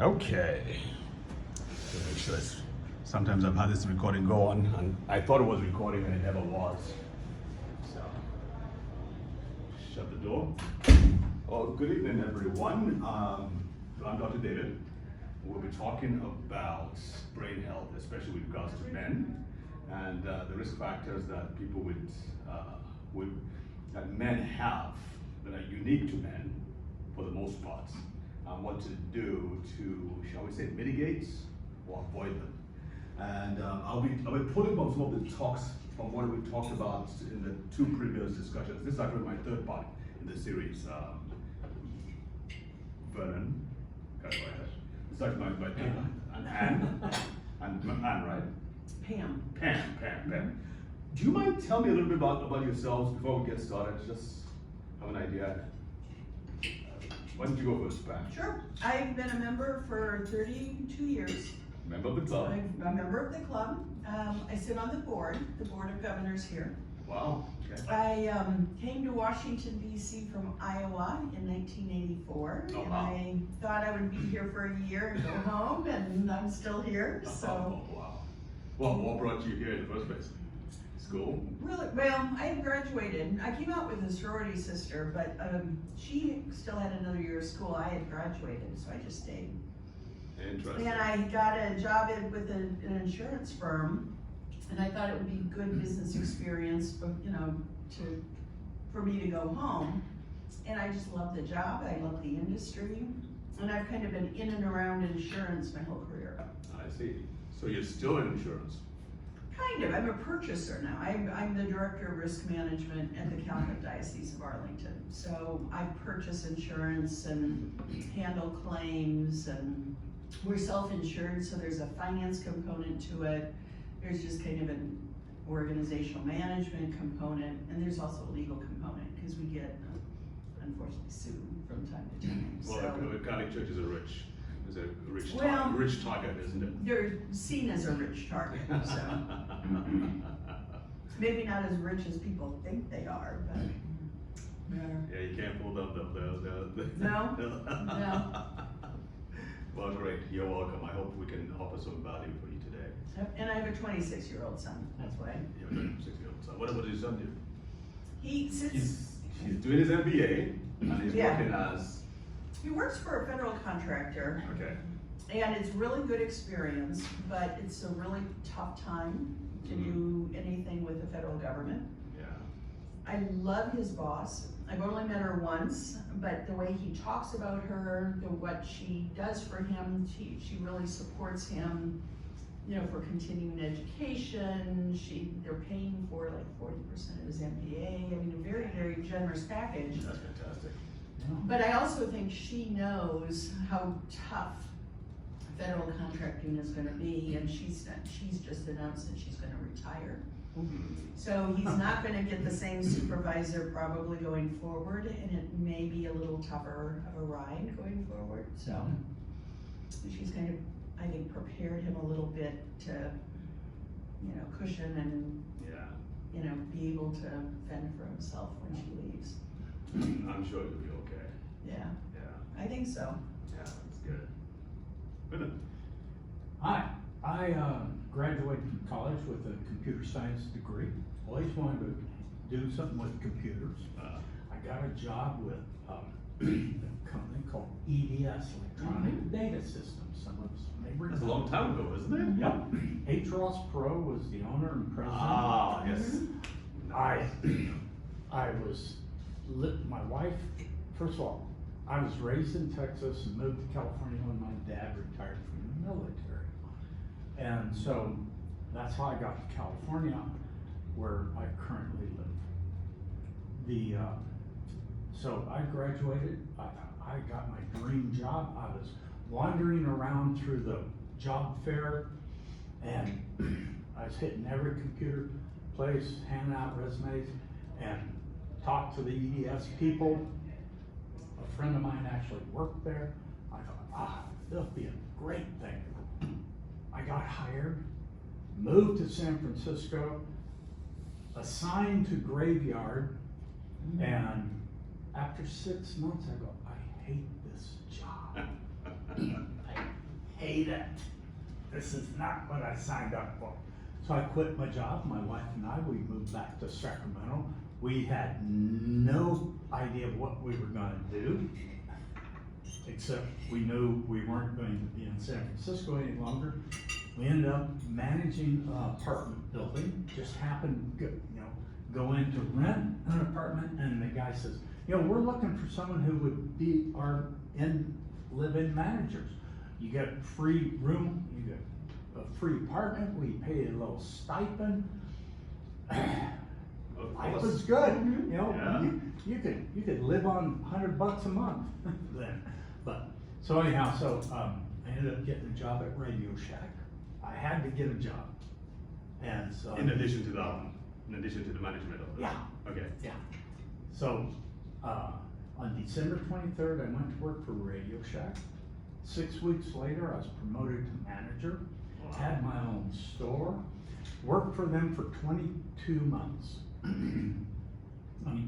Okay. To make sure sometimes I've had this recording go on, and I thought it was recording and it never was. So, shut the door. Oh, good evening, everyone. I'm Dr. David. We'll be talking about brain health, especially with regards to men, and the risk factors that people that men have that are unique to men for the most part. What to do to, shall we say, mitigate or avoid them. And I'll be pulling from some of the talks from what we talked about in the two previous discussions. This is actually my third part in the series. Vernon, okay, go ahead. This is actually my third part. And Anne, right? Pam. Do you mind telling me a little bit about yourselves before we get started? Just have an idea. Why don't you go first, Pam? Sure. I've been a member for 32 years. Member of the club. I'm a member of the club. I sit on the board of governors here. Wow. Okay. I came to Washington, D.C. from Iowa in 1984. Oh, and wow. I thought I would be here for a year and go home, and I'm still here. So. Oh, wow. Well, what brought you here in the first place? School? Really, well, I had graduated. I came out with a sorority sister, but she still had another year of school. I had graduated, so I just stayed. Interesting. And I got a job with an insurance firm, and I thought it would be good business experience, but for me to go home. And I just love the job. I love the industry, and I've kind of been in and around insurance my whole career. I see. So you're still in insurance? Kind of. I'm a purchaser now. I'm the director of risk management at the Catholic Diocese of Arlington. So I purchase insurance and handle claims, and we're self-insured, so there's a finance component to it. There's just kind of an organizational management component, and there's also a legal component because we get, unfortunately, sued from time to time. Well, the Catholic Church is a rich target, isn't it? They're seen as a rich target, so. Maybe not as rich as people think they are, but. Yeah, you can't fool them. No. Well, great. You're welcome. I hope we can offer some value for you today. Yep. And I have a 26-year-old son. That's why. You have a 26-year-old son. What does your son do? He's doing his MBA, and he's working as. He works for a federal contractor. Okay. And it's really good experience, but it's a really tough time to do anything with the federal government. Yeah. I love his boss. I've only met her once, but the way he talks about her, what she does for him, she really supports him, for continuing education. They're paying for like 40% of his MBA. I mean, a very, very generous package. That's fantastic. But I also think she knows how tough federal contracting is going to be, and she's just announced that she's going to retire. Mm-hmm. So he's not going to get the same supervisor probably going forward, and it may be a little tougher of a ride going forward. So she's kind of, I think, prepared him a little bit to, cushion and, be able to fend for himself when she leaves. I'm sure it'll be okay. Yeah. Yeah. I think so. Yeah, that's good. Good. Hi, I graduated from college with a computer science degree. Always wanted to do something with computers. I got a job with a company called EDS, Electronic Data Systems. Some of us may remember. That's a long time ago, isn't it? Yep. Ross Pro was the owner and president. Ah, yes. I was, my wife, first of all, I was raised in Texas and moved to California when my dad retired from the military. And so that's how I got to California, where I currently live. So I graduated, I got my dream job. I was wandering around through the job fair, and I was hitting every computer place, handing out resumes, and talked to the EDS people. A friend of mine actually worked there. I thought, that'll be a great thing. I got hired, moved to San Francisco, assigned to graveyard, and after 6 months I go, I hate this job. hate it. This is not what I signed up for. So I quit my job. My wife and I, we moved back to Sacramento. We had no idea what we were gonna do, except we knew we weren't going to be in San Francisco any longer. We ended up managing an apartment building, just happened to go in to rent an apartment, and the guy says, we're looking for someone who would be our live-in managers. You get free room, you get a free apartment, we pay you a little stipend. Life was good, Yeah. you could live on $100 a month then. But, so anyhow, I ended up getting a job at Radio Shack. I had to get a job. And so. In addition to the management of the. Yeah. Okay. Yeah. So, on December 23rd, I went to work for Radio Shack. 6 weeks later, I was promoted to manager, had my own store, worked for them for 22 months. 22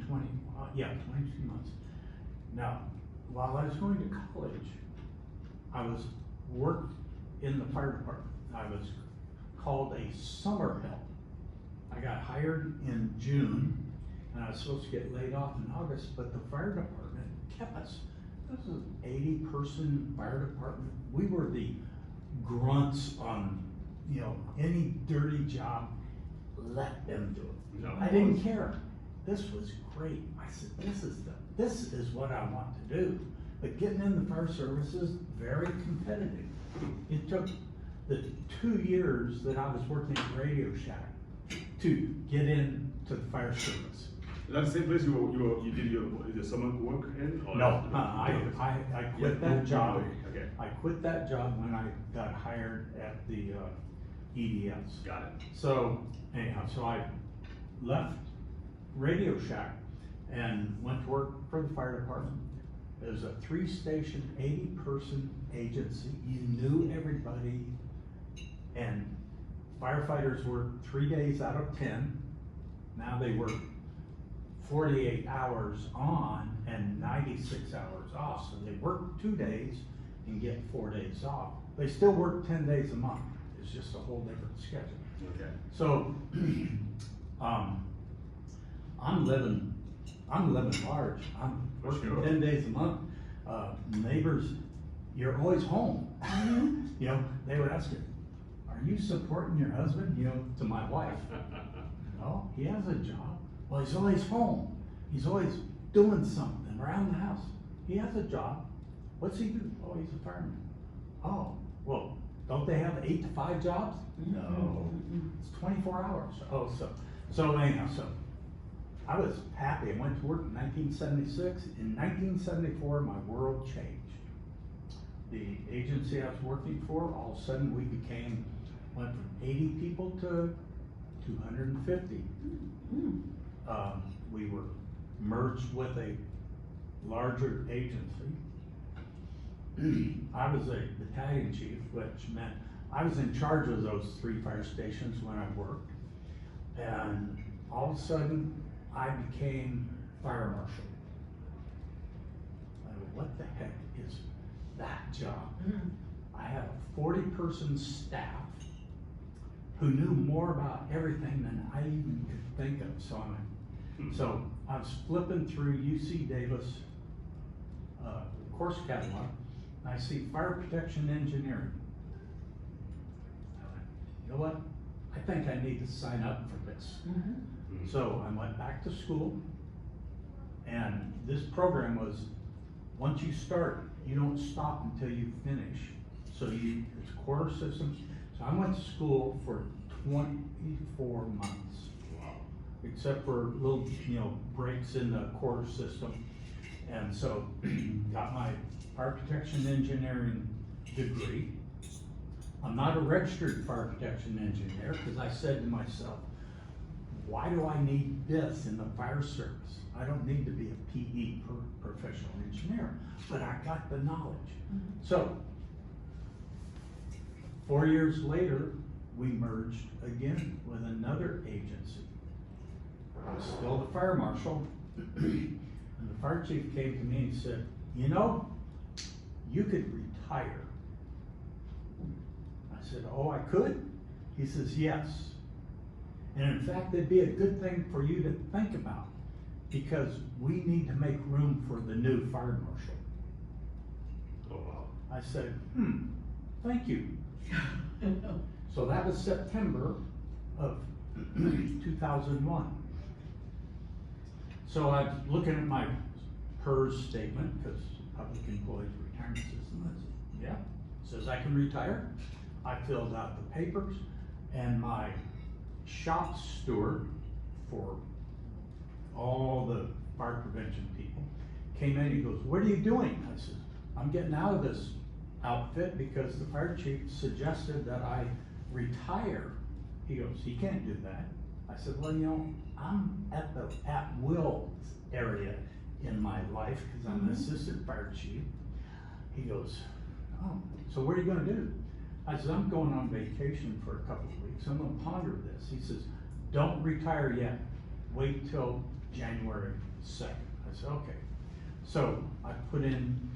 months. Now, while I was going to college, I worked in the fire department. I was called a summer help. I got hired in June, and I was supposed to get laid off in August, but the fire department kept us. This is an 80-person fire department. We were the grunts on, any dirty job, let them do it. No. I didn't care. This was great. I said, this is what I want to do. But getting in the fire service is very competitive. It took the 2 years that I was working at Radio Shack to get into the fire service. Is that the same place you did your summer work in? Or No, I quit that job. Okay. I quit that job when I got hired at the EDS. Got it. So anyhow, I left Radio Shack and went to work for the fire department. It was a 3-station, 80-person agency. You knew everybody, and firefighters worked 3 days out of 10. Now they work 48 hours on and 96 hours off. So they work 2 days and get 4 days off. They still work 10 days a month. It's just a whole different schedule. Okay. So, I'm living large. I'm working Sure. 10 days a month. Neighbors, you're always home. They would ask me, are you supporting your husband? To my wife. No, he has a job. Well, he's always home. He's always doing something around the house. He has a job. What's he do? Oh, he's a fireman. Oh, well, don't they have 8 to 5 jobs? No, it's 24 hours. Oh, so anyhow, I was happy. I went to work in 1976. In 1974, my world changed. The agency I was working for, all of a sudden we went from 80 people to 250. We were merged with a larger agency. I was a battalion chief, which meant I was in charge of those 3 fire stations when I worked. And all of a sudden, I became fire marshal. What the heck is that job? I had a 40-person staff who knew more about everything than I even could think of. So I was flipping through UC Davis course catalog, and I see fire protection engineering. I went, you know what? I think I need to sign up for this. So I went back to school, and this program was, once you start, you don't stop until you finish. So it's a quarter system. So I went to school for 24 months. Wow. Except for little, breaks in the quarter system. And so got my fire protection engineering degree. I'm not a registered fire protection engineer because I said to myself, why do I need this in the fire service? I don't need to be a PE, professional engineer, but I got the knowledge. So 4 years later, we merged again with another agency. I was still the fire marshal, and the fire chief came to me and said, you could retire said, oh, I could? He says, yes. And in fact, it'd be a good thing for you to think about, because we need to make room for the new fire marshal. Oh, wow. I said, thank you. So that was September of 2001. So I'm looking at my PERS statement, because Public Employees Retirement System, I said, yeah, says I can retire. I filled out the papers, and my shop steward for all the fire prevention people came in, he goes, what are you doing? I said, I'm getting out of this outfit because the fire chief suggested that I retire. He goes, he can't do that. I said, well, you know, I'm at the at-will area in my life because I'm an assistant fire chief. He goes, oh, so what are you gonna do? I said, I'm going on vacation for a couple of weeks. I'm gonna ponder this. He says, don't retire yet. Wait till January 2nd. I said, okay. So I put in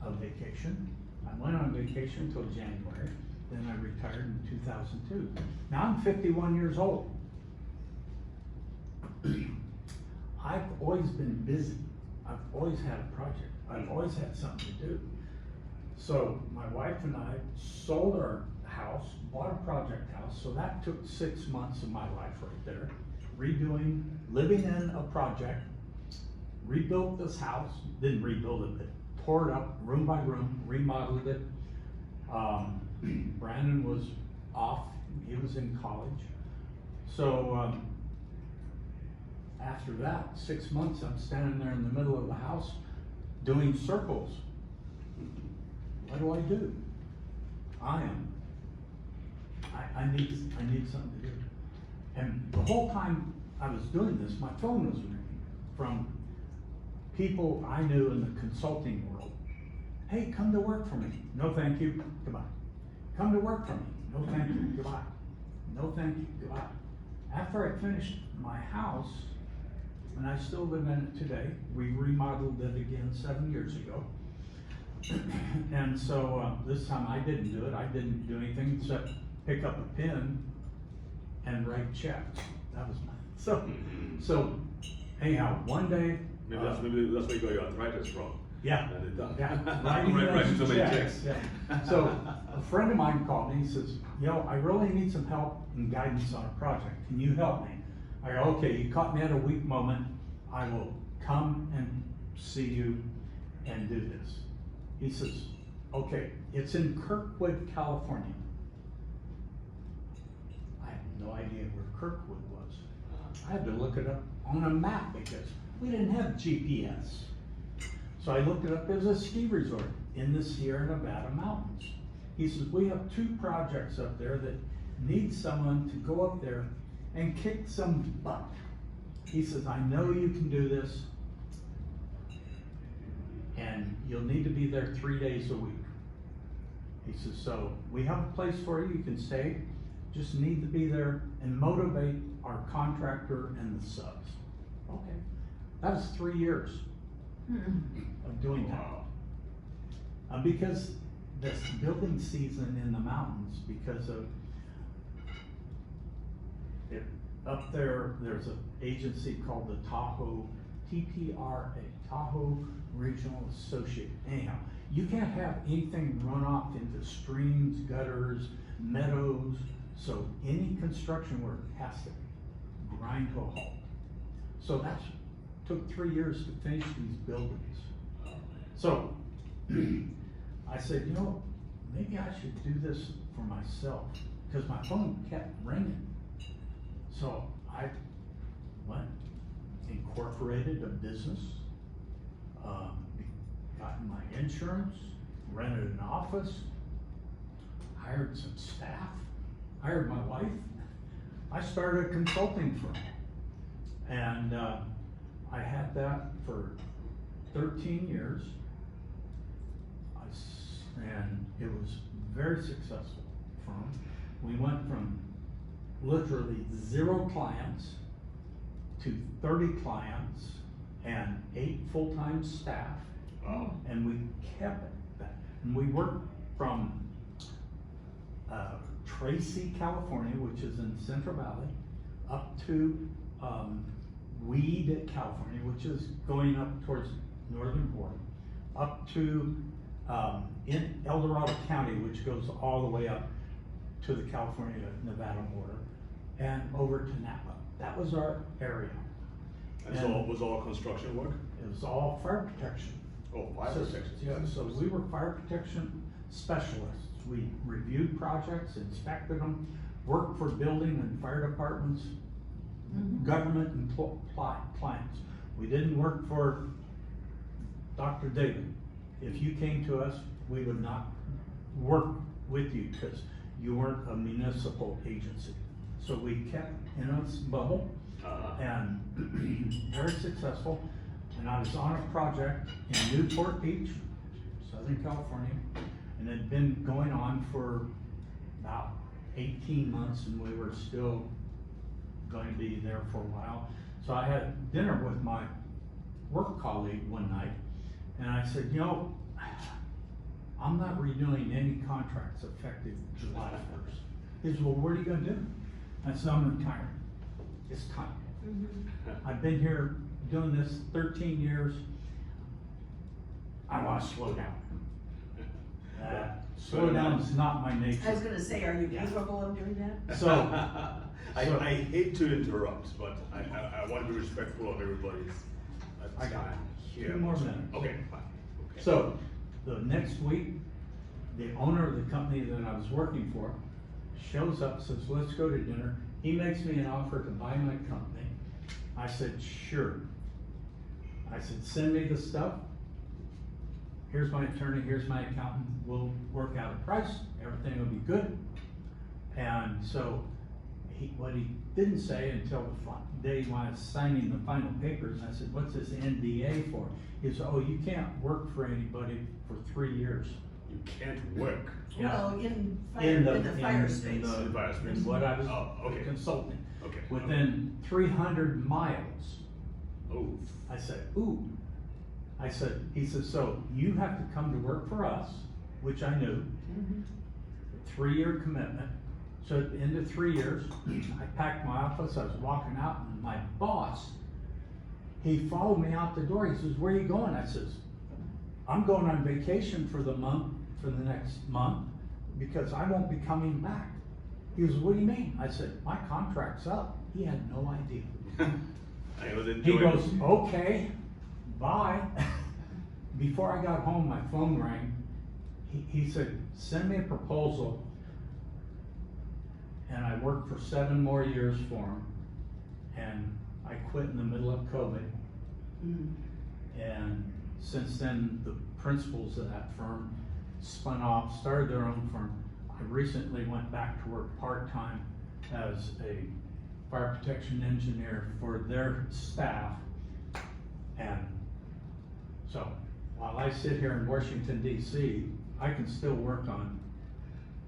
a vacation. I went on vacation until January. Then I retired in 2002. Now I'm 51 years old. I've always been busy. I've always had a project. I've always had something to do. So my wife and I sold our house, bought a project house, so that took 6 months of my life right there. Redoing, living in a project, rebuilt this house, didn't rebuild it, but tore it up room by room, remodeled it. Brandon was off, he was in college. So after that, 6 months, I'm standing there in the middle of the house doing circles. What do? I need something to do. And the whole time I was doing this, my phone was ringing from people I knew in the consulting world. Hey, come to work for me. No, thank you. Goodbye. Come to work for me. No, thank you. Goodbye. No, thank you. Goodbye. After I finished my house, and I still live in it today, we remodeled it again 7 years ago. And so this time I didn't do it. I didn't do anything except pick up a pen and write checks. That was mine. So anyhow, one day. Maybe that's where you got your arthritis from. Yeah. Yeah. Writing so many checks. Yeah. So a friend of mine called me. He says, you know, I really need some help and guidance on a project. Can you help me? I go, okay, you caught me at a weak moment. I will come and see you and do this. He says, okay, it's in Kirkwood, California. I had no idea where Kirkwood was. I had to look it up on a map because we didn't have GPS. So I looked it up. It was a ski resort in the Sierra Nevada mountains. He says, we have 2 projects up there that need someone to go up there and kick some butt. He says, I know you can do this, and you'll need to be there 3 days a week. He says, so we have a place for you, you can stay, just need to be there and motivate our contractor and the subs. Okay, that was 3 years of doing that. Because this building season in the mountains, because of it, up there, there's an agency called the Tahoe, TPRA, Tahoe Regional Associate. Anyhow, you can't have anything run off into streams, gutters, meadows, so any construction work has to grind to a halt. So that took 3 years to finish these buildings. So I said, you know, maybe I should do this for myself, because my phone kept ringing. So I went, incorporated a business, got my insurance, rented an office, hired some staff, hired my wife. I started a consulting firm, and I had that for 13 years, and it was very successful firm. We went from literally 0 clients to 30 clients and 8 full-time staff. Wow. And we kept that. And we worked from Tracy, California, which is in Central Valley, up to, Weed, California, which is going up towards northern border, up to, in El Dorado County, which goes all the way up to the California-Nevada border, and over to Napa. That was our area. And so was all construction work? It was all fire protection. Oh, fire systems. protection. Yeah, so we were fire protection specialists. We reviewed projects, inspected them, worked for building and fire departments, government and clients. We didn't work for Dr. David. If you came to us, we would not work with you because you weren't a municipal agency. So we kept in a bubble and very successful. And I was on a project in Newport Beach, Southern California, and it had been going on for about 18 months, and we were still going to be there for a while. So I had dinner with my work colleague one night, and I said, you know, I'm not renewing any contracts effective July 1st. He said, well, what are you gonna do? I said, I'm retiring. It's time. I've been here doing this 13 years. I wanna slow down. Slow down is not my nature. I was gonna say, are you capable of doing that? So, I hate to interrupt, but I want to be respectful of everybody's time here. 2 more minutes. Okay, fine. Okay. So, the next week, the owner of the company that I was working for shows up, says, let's go to dinner. He makes me an offer to buy my company. I said, sure. I said, send me the stuff. Here's my attorney, here's my accountant. We'll work out a price. Everything will be good. And so, what he didn't say until the day when I was signing the final papers, I said, what's this NDA for? He said, oh, you can't work for anybody for 3 years. You can't work. Well, in the fire space. In the fire space. In what I was okay. consulting. Okay. Within 300 miles. Oh. I said, ooh. I said, he said, so you have to come to work for us, which I knew. 3-year commitment. So at the end of 3 years, I packed my office, I was walking out, and my boss, he followed me out the door. He says, where are you going? I says, I'm going on vacation for the next month, because I won't be coming back. He goes, what do you mean? I said, my contract's up. He had no idea. He goes, okay, bye. Before I got home, my phone rang. He said, send me a proposal. And I worked for 7 more years for him. And I quit in the middle of COVID. And since then, the principals of that firm spun off, started their own firm. I recently went back to work part-time as a fire protection engineer for their staff. And so, while I sit here in Washington, D.C., I can still work on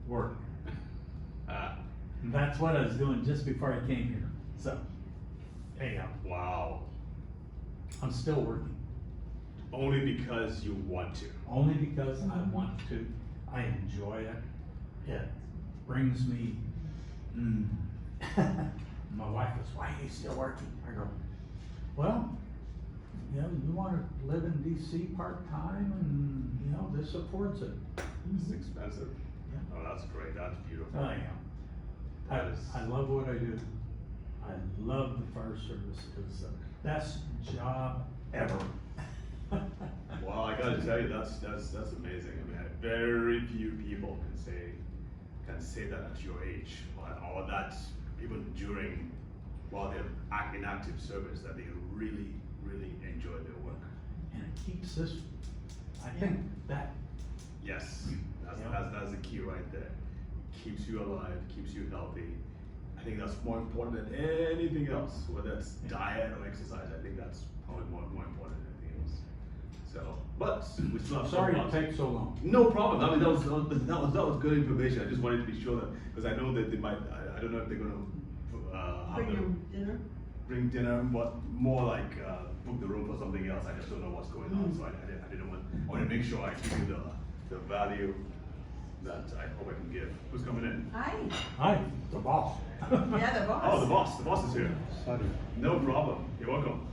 work. And that's what I was doing just before I came here. So, anyhow. Wow. I'm still working. Only because you want to. Only because I want to. I enjoy it. It brings me, my wife goes, why are you still working? I go, well, you know, you want to live in DC part-time, and, you know, this supports it. It's expensive. Yeah. Oh, that's great. That's beautiful. I am. I love what I do. I love the fire service. It's the best job ever. Well, I gotta tell you, that's amazing. I mean, very few people can say that at your age, or that even during while they're in active service, that they really enjoy their work. And it keeps this. I think that. Yes, that's the key right there. Keeps you alive, keeps you healthy. I think that's more important than anything else, whether it's diet or exercise. I think that's probably more important than anything else. So, but we still have Sorry some it takes so long. No problem. I mean, that was good information. I just wanted to be sure that, because I know that they might. I don't know if they're gonna Bring your dinner? bring dinner, but more like book the room for something else. I just don't know what's going on, so I didn't want. I want to make sure I give you the value that that I hope I can give. Who's coming in? Hi. Hi, the boss. Yeah, the boss. Oh, the boss. The boss is here. Sorry. No problem. You're welcome.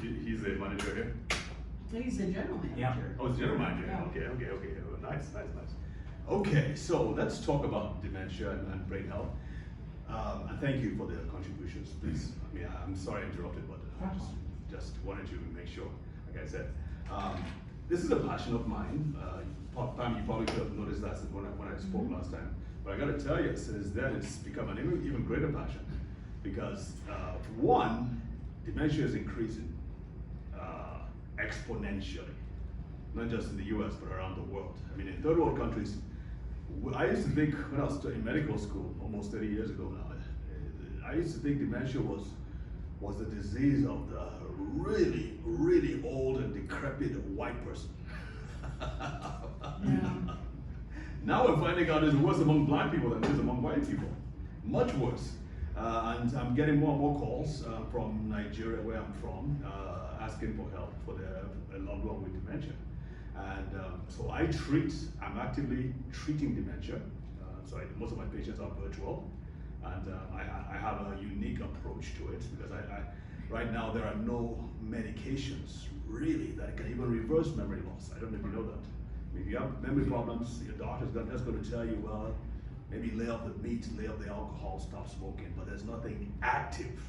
He's the manager here. He's the general manager. Yeah. Oh, it's general manager. Yeah. Okay. Oh, nice. Okay, so let's talk about dementia and brain health. And thank you for the contributions, please. I mean, I'm sorry I interrupted, but just wanted to make sure, like I said. This is a passion of mine. Pam, you probably could have noticed that when I spoke last time. But I gotta tell you, since then it's become an even greater passion. Because one, dementia is increasing exponentially. Not just in the US, but around the world. I mean, in third world countries, I used to think, when I was in medical school, almost 30 years ago now, I used to think dementia was the disease of the really, really old and decrepit white person. Yeah. Now we're finding out it's worse among black people than it is among white people. Much worse. And I'm getting more and more calls from Nigeria, where I'm from, asking for help for a loved one with dementia. And so I'm actively treating dementia. So most of my patients are virtual. And I have a unique approach to it because right now there are no medications really that can even reverse memory loss. I don't know if you know that. I mean, if you have memory problems, your doctor's just going to tell you, well, maybe lay off the meat, lay off the alcohol, stop smoking, but there's nothing active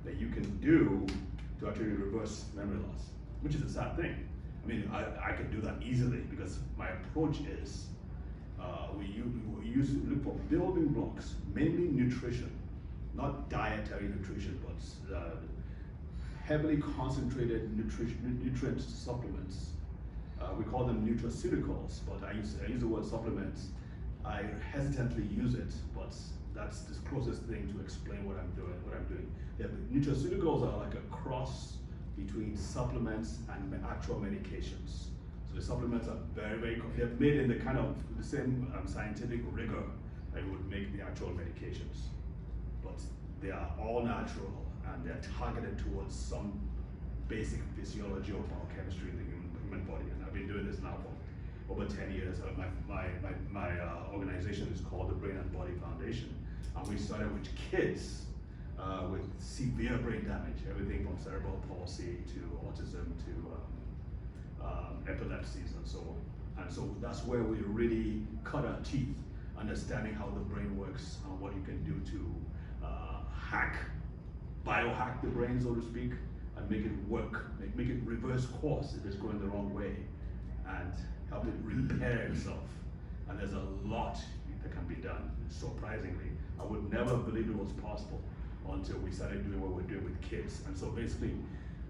that you can do to actually reverse memory loss, which is a sad thing. I mean, I can do that easily because my approach is we use to look for building blocks, mainly nutrition, not dietary nutrition, but heavily concentrated nutrient supplements. We call them nutraceuticals, but I use the word supplements. I hesitantly use it, but that's the closest thing to explain what I'm doing. Yeah, nutraceuticals are like a cross between supplements and actual medications. So the supplements are they're made in the kind of the same scientific rigor that you would make the actual medications. But they are all natural and they're targeted towards some basic physiology or biochemistry in the human body. And I've been doing this now for over 10 years. My organization is called the Brain and Body Foundation. And we started with kids with severe brain damage, everything from cerebral palsy to autism to epilepsies and so on. And so that's where we really cut our teeth, understanding how the brain works and what you can do to biohack the brain, so to speak, and make it work, make it reverse course if it's going the wrong way, and help it repair itself. And there's a lot that can be done. Surprisingly, I would never believe it was possible until we started doing what we're doing with kids. And so basically,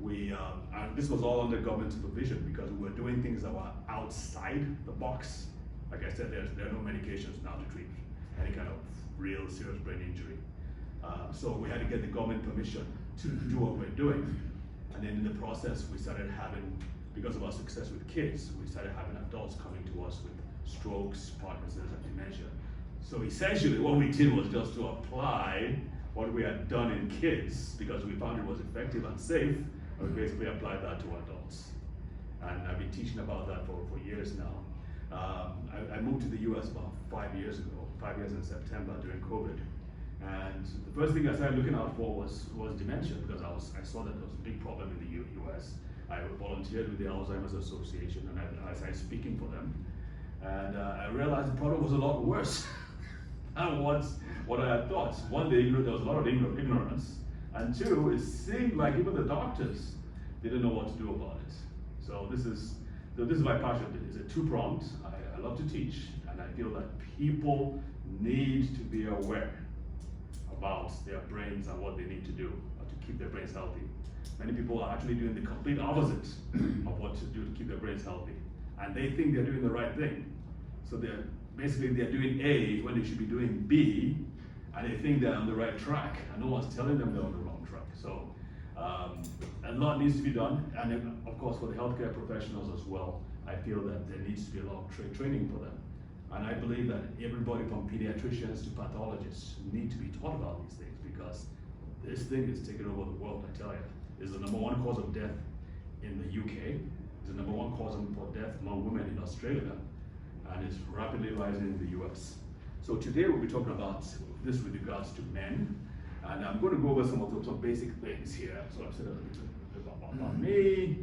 and this was all under government supervision because we were doing things that were outside the box. Like I said, there are no medications now to treat any kind of real serious brain injury. So we had to get the government permission to do what we're doing. And then in the process, we started having, because of our success with kids, we started having adults coming to us with strokes, Parkinson's, and dementia. So essentially what we did was just to apply what we had done in kids because we found it was effective and safe, and we basically applied that to adults. And I've been teaching about that for years now. I moved to the US about 5 years ago, 5 years in September during COVID. And the first thing I started looking out for was dementia because I saw that there was a big problem in the US. I volunteered with the Alzheimer's Association and I started speaking for them. And I realized the problem was a lot worse than what I had thought. One, there was a lot of ignorance. And two, it seemed like even the doctors didn't know what to do about it. So this is my passion. It's a two-pronged. I love to teach, and I feel that people need to be aware about their brains and what they need to do to keep their brains healthy. Many people are actually doing the complete opposite of what to do to keep their brains healthy. And they think they're doing the right thing. So they're doing A when they should be doing B, and they think they're on the right track, and no one's telling them they're on the wrong track. So a lot needs to be done, and then, of course for the healthcare professionals as well, I feel that there needs to be a lot of training for them. And I believe that everybody from pediatricians to pathologists need to be taught about these things because this thing is taking over the world, I tell you. It's the #1 cause of death in the UK. It's the #1 cause for death among women in Australia. and it's rapidly rising in the US. So today we'll be talking about this with regards to men, and I'm going to go over some basic things here. So I've said a little bit about me.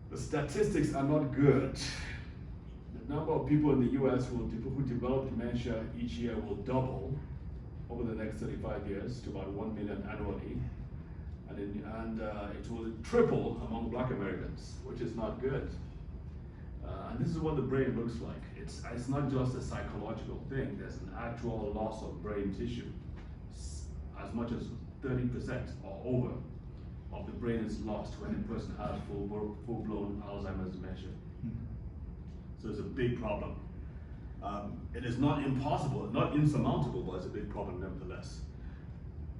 The statistics are not good. The number of people in the US who develop dementia each year will double over the next 35 years to about 1 million annually. And it will triple among Black Americans, which is not good. And this is what the brain looks like. It's not just a psychological thing. There's an actual loss of brain tissue. As much as 30% or over of the brain is lost when a person has full-blown Alzheimer's dementia. So it's a big problem. It is not impossible, not insurmountable, but it's a big problem nevertheless.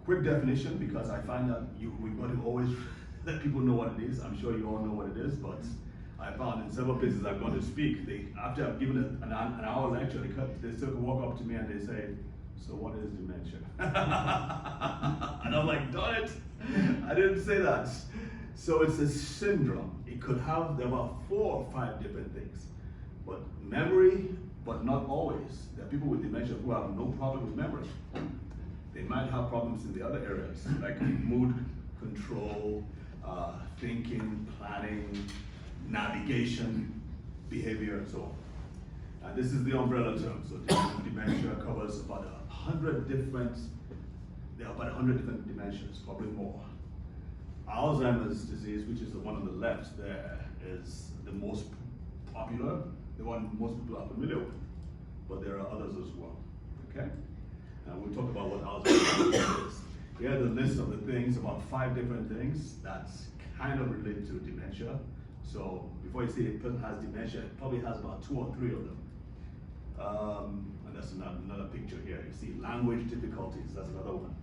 Quick definition, because I find that we've got to always let people know what it is. I'm sure you all know what it is, but I found in several places I've gone to speak, after I've given an hour lecture, they still walk up to me and they say, "So what is dementia?" And I'm like, darn it, I didn't say that. So it's a syndrome. It could have, there are 4 or 5 different things. But memory, but not always. There are people with dementia who have no problem with memory. They might have problems in the other areas, like mood control, thinking, planning, navigation, behavior, and so on. And this is the umbrella term. So dementia covers about 100 different, there are about 100 different dementias, probably more. Alzheimer's disease, which is the one on the left there, is the most popular, the one most people are familiar with, but there are others as well, okay? And we'll talk about what Alzheimer's is. Here are the list of the things, about 5 different things that kind of relate to dementia. So before you say a person has dementia, it probably has about 2 or 3 of them. And that's another picture here. You see language difficulties, that's another one.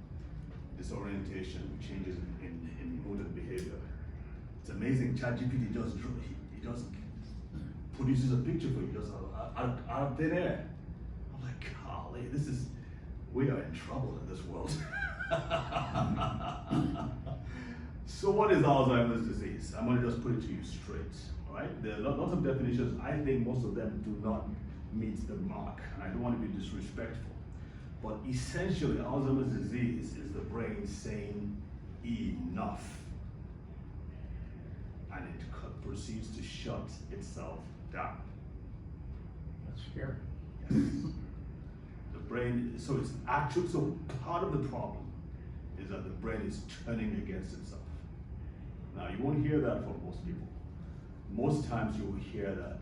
Disorientation, changes in mood and behavior. It's amazing, ChatGPT just produces a picture for you, just out of thin air. I'm like, golly, we are in trouble in this world. So what is Alzheimer's disease? I'm going to just put it to you straight, all right? There are lots of definitions. I think most of them do not meet the mark, and I don't want to be disrespectful. But essentially, Alzheimer's disease is the brain saying enough, and it proceeds to shut itself down. That's scary. Yes. The brain, so part of the problem is that the brain is turning against itself. Now, you won't hear that from most people. Most times you will hear that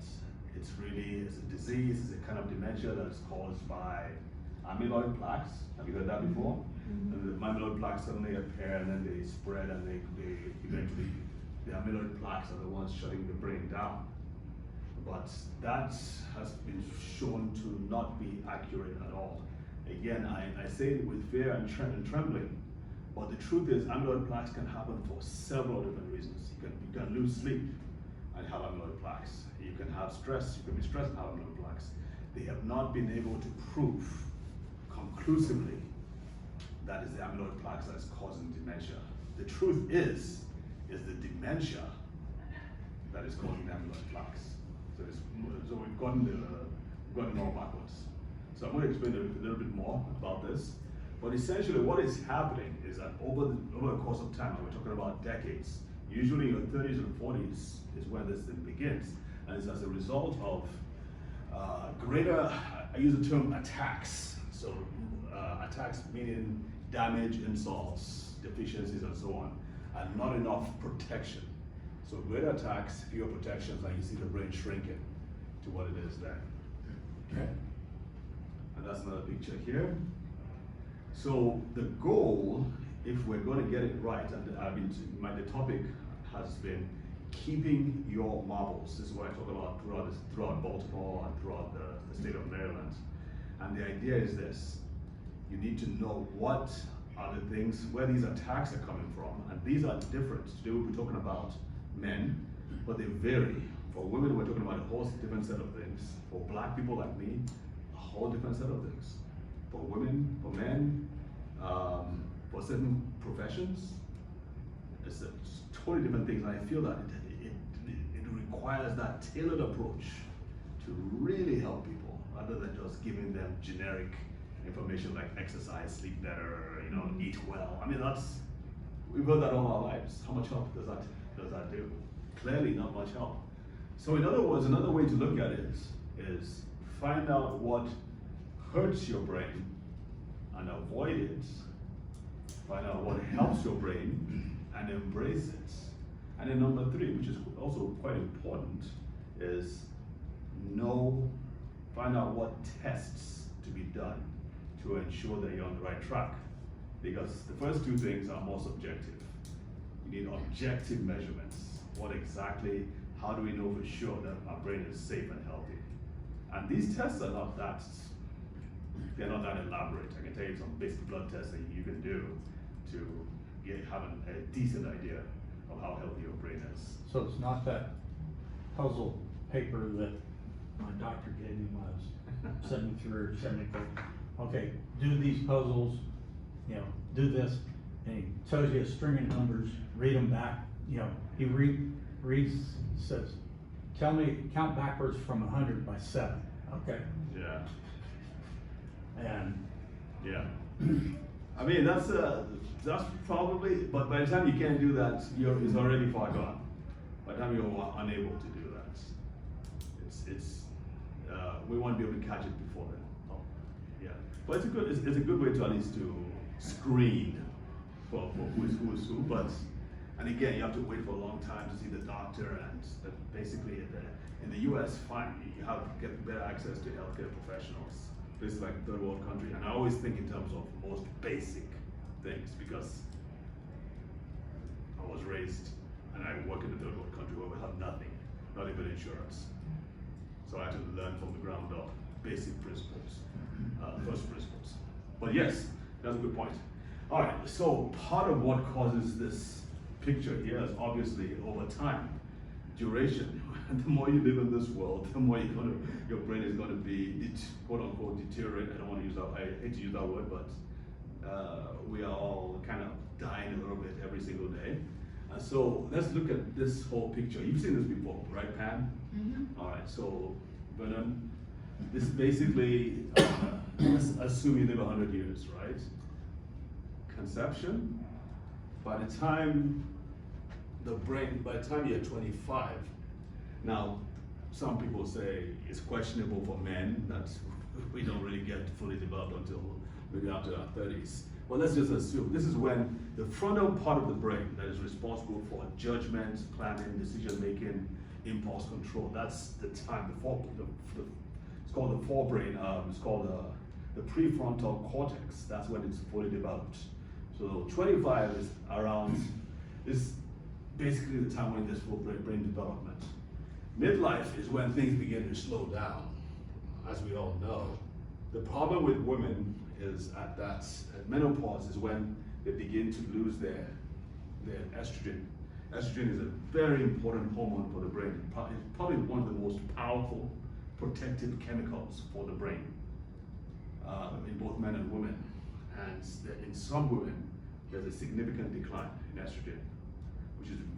it's a disease, it's a kind of dementia that's caused by amyloid plaques. Have you heard that before? Mm-hmm. And the amyloid plaques suddenly appear and then they spread and they eventually, the amyloid plaques are the ones shutting the brain down. But that has been shown to not be accurate at all. Again, I say it with fear and trembling, but the truth is amyloid plaques can happen for several different reasons. You can lose sleep and have amyloid plaques. You can have stress, you can be stressed and have amyloid plaques. They have not been able to prove conclusively that is the amyloid plaques that is causing dementia. The truth is the dementia that is causing the amyloid plaques. So we've gotten it all backwards. So I'm going to explain a little bit more about this. But essentially what is happening is that over the course of time, and we're talking about decades, usually in your 30s and 40s is when this thing begins. And it's as a result of greater, I use the term attacks. So attacks meaning damage, insults, deficiencies, and so on, and not enough protection. So greater attacks, fewer protections, and you see the brain shrinking to what it is there. Okay. And that's another picture here. So the goal, if we're going to get it right, and the topic has been keeping your marbles. This is what I talk about throughout Baltimore and throughout the state of Maryland. And the idea is this: you need to know what are the things, where these attacks are coming from, and these are different. Today we'll be talking about men, but they vary. For women, we're talking about a whole different set of things. For black people like me, a whole different set of things. For women, for men, for certain professions, it's totally different things. And I feel that it requires that tailored approach to to really help people, rather than just giving them generic information like exercise, sleep better, eat well. I mean, we've heard that all our lives. How much help does that do? Clearly not much help. So in other words, another way to look at it is find out what hurts your brain and avoid it. Find out what helps your brain and embrace it. And then number 3, which is also quite important, is find out what tests to be done to ensure that you're on the right track. Because the first 2 things are more subjective. You need objective measurements. How do we know for sure that our brain is safe and healthy? And these tests are not that elaborate. I can tell you some basic blood tests that you can do to have a decent idea of how healthy your brain is. So it's not that puzzle paper that my doctor gave me when I was 73 or 74. Okay, do these puzzles, do this, and he tells you a string of numbers, read them back, he reads, says, count backwards from 100 by 7, okay? Yeah. And yeah. I mean, that's probably, but by the time you can't do that, it's already far gone. By the time you're unable to do that, we want to be able to catch it before then. Oh, yeah. But it's a good way to at least to screen for who is who. But and again, you have to wait for a long time to see the doctor, and basically in the U.S., fine, you get better access to healthcare professionals. Places like third world country, and I always think in terms of most basic things, because I was raised and I work in a third world country where we have nothing, not even insurance. So I had to learn from the ground up basic principles, first principles. But yes, that's a good point. All right, so part of what causes this picture here is obviously over time, duration. The more you live in this world, the more your brain is going to be quote unquote deteriorate. I don't want to use that. I hate to use that word, but we are all kind of dying a little bit every single day. And so let's look at this whole picture. You've seen this before, right, Pam? Mm-hmm. All right. So Vernon, this basically let's assume you live 100 years, right? Conception. By the time you're 25. Now, some people say it's questionable for men that we don't really get fully developed until maybe after our 30s. Well, let's just assume this is when the frontal part of the brain that is responsible for judgment, planning, decision making, impulse control. That's the time. It's called the forebrain. It's called the prefrontal cortex. That's when it's fully developed. So 25 is basically the time when there's full brain development. Midlife is when things begin to slow down, as we all know. The problem with women is at menopause is when they begin to lose their estrogen. Estrogen is a very important hormone for the brain. It's probably one of the most powerful protective chemicals for the brain in both men and women. And in some women, there's a significant decline in estrogen.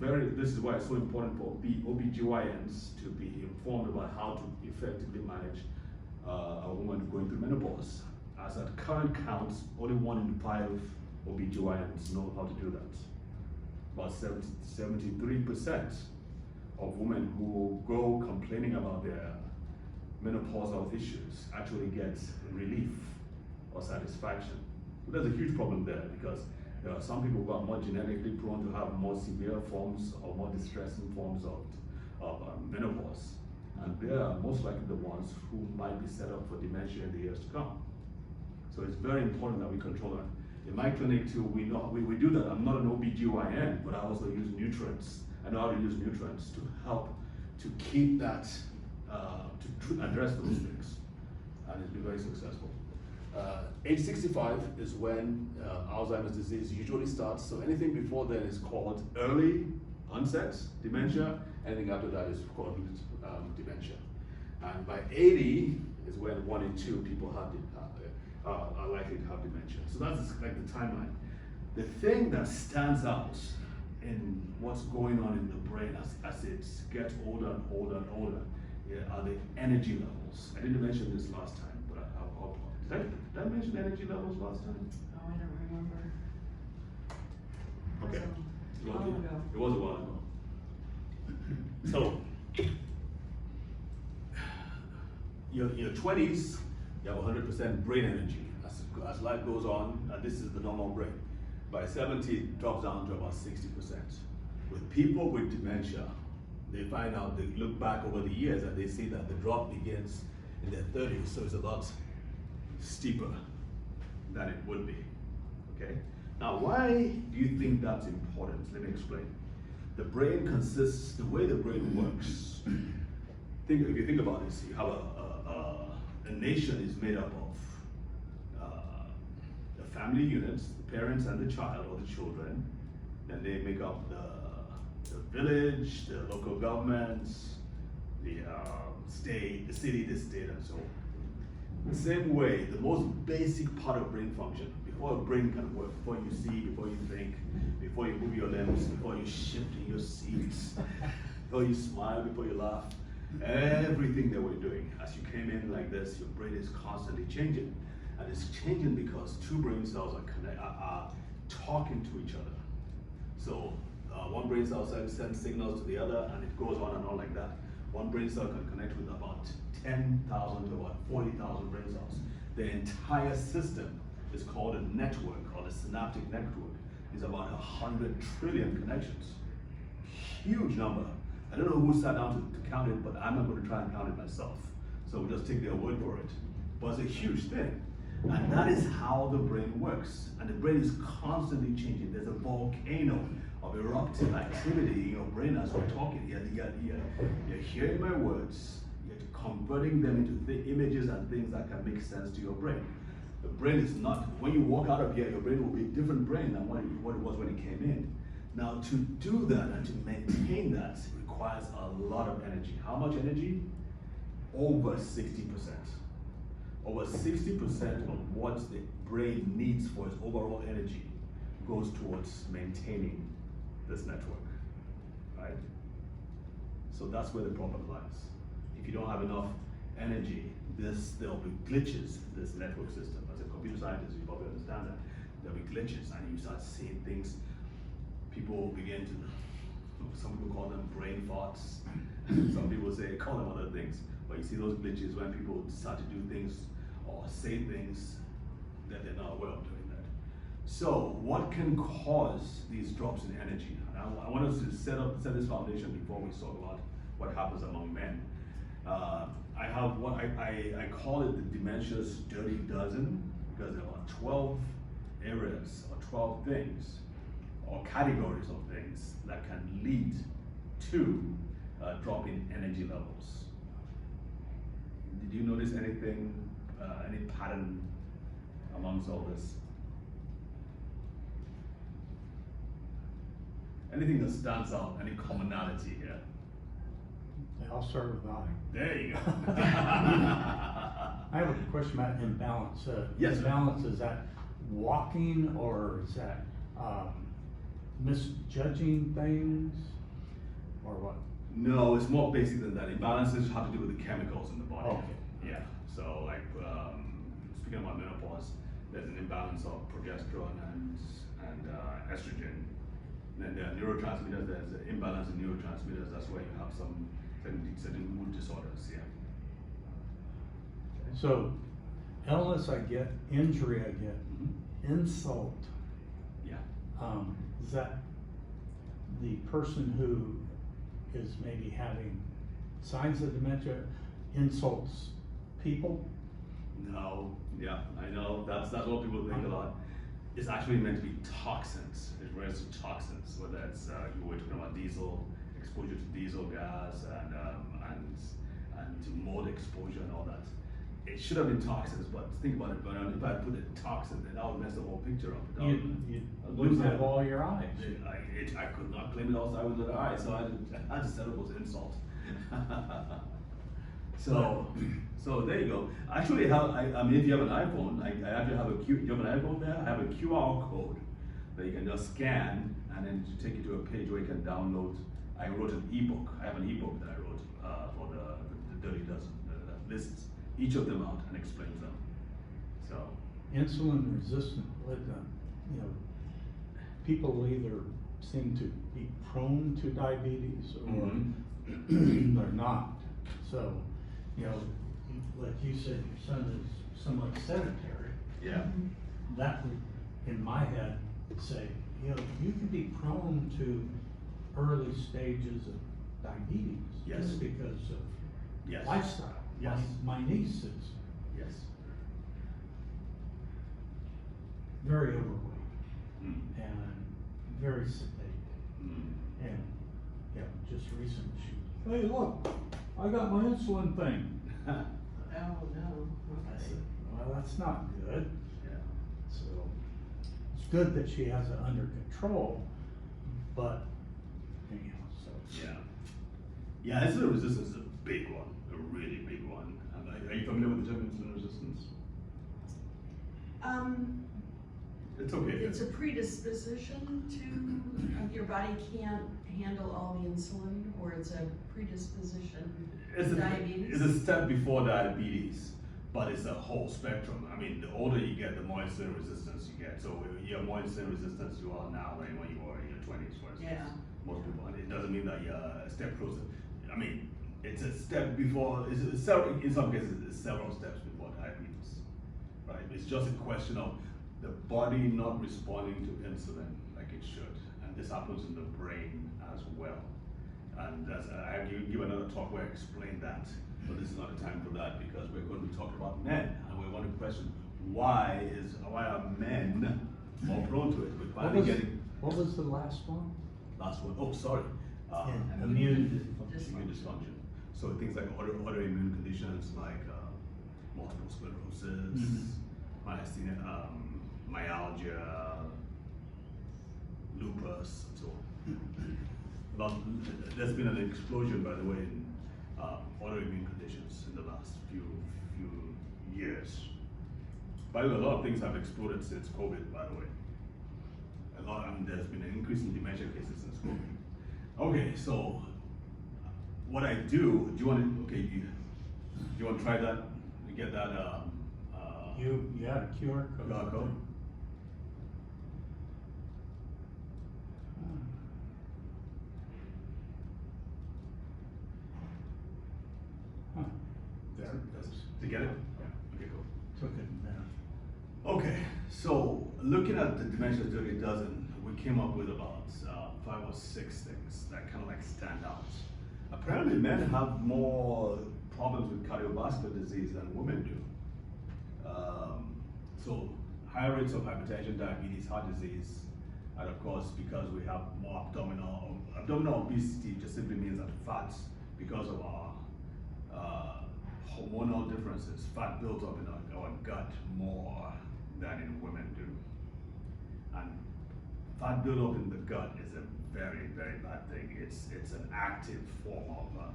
This is why it's so important for OBGYNs to be informed about how to effectively manage a woman going through menopause. As at current counts, only 1 in 5 OBGYNs know how to do that. About 73% of women who go complaining about their menopausal issues actually get relief or satisfaction. But there's a huge problem there, because there are some people who are more genetically prone to have more severe forms or more distressing forms of menopause. And they are most likely the ones who might be set up for dementia in the years to come. So it's very important that we control that. In my clinic too, we do that. I'm not an OBGYN, but I also use nutrients. I know how to use nutrients to help to keep that, to address those things. And it's been very successful. Age 65 is when Alzheimer's disease usually starts. So anything before then is called early onset dementia. Anything after that is called dementia. And by 80 is when 1 in 2 people are likely to have dementia. So that's like the timeline. The thing that stands out in what's going on in the brain as it gets older and older and older are the energy levels. I didn't mention this last time, but did I mention energy levels last time? Oh, I don't remember. Okay. It was a while ago. It was a while ago. So, your 20s, you have 100% brain energy. As life goes on, and this is the normal brain. By 70, it drops down to about 60%. With people with dementia, they find out, they look back over the years and they see that the drop begins in their 30s, so it's a lot steeper than it would be, okay? Now, why do you think that's important? Let me explain. The brain consists, the way the brain works, if you think about this, you have a nation is made up of the family units, the parents and the child or the children, then they make up the village, the local governments, the state, the city, the state, and so on. The same way, the most basic part of brain function, before a brain can work, before you see, before you think, before you move your limbs, before you shift in your seats, before you smile, before you laugh, everything that we're doing, as you came in like this, your brain is constantly changing. And it's changing because two brain cells are talking to each other. So one brain cell sends signals to the other, and it goes on like that. One brain cell can connect with about 10,000 to about 40,000 brain cells. The entire system is called a network, or the synaptic network. It's about 100 trillion connections. Huge number. I don't know who sat down to count it, but I'm not going to try and count it myself. So we'll just take their word for it. But it's a huge thing. And that is how the brain works. And the brain is constantly changing. There's a volcano of eruptive activity in your brain as we're talking. You're hearing my words, you're converting them into images and things that can make sense to your brain. The brain is not, when you walk out of here, your brain will be a different brain than what it was when it came in. Now, to do that and to maintain that requires a lot of energy. How much energy? Over 60%. Over 60% of what the brain needs for its overall energy goes towards maintaining this network, right? So that's where the problem lies. If you don't have enough energy, there'll be glitches in this network system. As a computer scientist, you probably understand that. There'll be glitches, and you start seeing things. People begin to, some people call them brain farts. Some people call them other things. But you see those glitches when people start to do things or say things that they're not aware of doing that. So what can cause these drops in energy? And I want us to set this foundation before we talk about what happens among men. I have what I call it the dementia's dirty dozen, because there are 12 areas or 12 things or categories of things that can lead to a drop in energy levels. Did you notice anything, any pattern amongst all this? Anything that stands out, any commonality here? They all start with I. There you go. I have a question about imbalance. Yes, sir. Imbalance, is that walking, or is that misjudging things, or what? No, it's more basic than that. Imbalances have to do with the chemicals in the body. Okay. Yeah. So, like speaking about menopause, there's an imbalance of progesterone and estrogen. And then there are neurotransmitters. There's an imbalance in neurotransmitters. That's why you have some certain mood disorders. Yeah. So, illness I get, injury I get, Mm-hmm. insult. Yeah. Is that the person who is maybe having signs of dementia insults people? No. Yeah, I know. That's what people think a lot. It's actually meant to be toxins. It relates to toxins, whether it's you were talking about diesel exposure to diesel gas and to mold exposure and all that. It should have been toxins, but think about it. But if I put a toxin, then that would mess the whole picture up. You lose out of all your eyes. I could not claim it also. I was with the eyes, so I had to settle it was an insult. So there you go. Actually, I mean, if you have an iPhone, I actually have do you have an iPhone there? I have a QR code that you can just scan and then take you to a page where you can download. I wrote an ebook. I have an ebook that I wrote for the Dirty Dozen that lists each of them out and explains them. So Insulin resistant, you know, people either seem to be prone to diabetes or they're not. So, you know, like you said, your son is somewhat sedentary. yeah, That would, in my head, say, you know, you can be prone to early stages of diabetes Yes. just because of yes, lifestyle. Yes. My niece is yes. very overweight Mm. and very sedated. Mm. And, yeah, just recently she, hey, look, I got my insulin thing. Oh, no, I okay. said, well, that's not good. Yeah. So, it's good that she has it under control, but, anyhow, so. Yeah. Yeah, insulin resistance is a big one, a really big one. And are you familiar with the term insulin resistance? It's okay. It's a predisposition to, your body can't handle all the insulin, or it's a predisposition to diabetes? It's a step before diabetes, but it's a whole spectrum. I mean, the older you get, the more insulin resistance you get. So you have more insulin resistance you are now than when you were in your 20s, for instance. Yeah. Most people, and it doesn't mean that you're a step closer. I mean, it's a step before, it's several, in some cases, it's several steps before diabetes, right? It's just a question of the body not responding to insulin like it should. And this happens in the brain as well. And I give another talk where I explain that, but this is not the time for that because we're going to be talking about men, and we want to question why are men more prone to it? We're finally getting What was the last one? last one. Oh, sorry. Immune dysfunction. So things like autoimmune conditions like multiple sclerosis, myalgia, lupus, and so on. There's been an explosion, by the way, in autoimmune conditions in the last few years. By the way, a lot of things have exploded since COVID, by the way. There's been an increase in dementia cases since COVID. Okay, so what I do you want to try that? You get that? You had a QR code. QR code? Huh. There it goes. To get it? Yeah. Okay, cool. Took it a minute. Okay, so looking at the Dementia Dirty Dozen, we came up with about 5 or 6 things that kind of like stand out. Apparently men have more problems with cardiovascular disease than women do. So higher rates of hypertension, diabetes, heart disease, and of course because we have more abdominal obesity just simply means that fats, because of our hormonal differences, fat builds up in our gut more than in women do. And fat buildup in the gut is a very, very bad thing. It's an active form of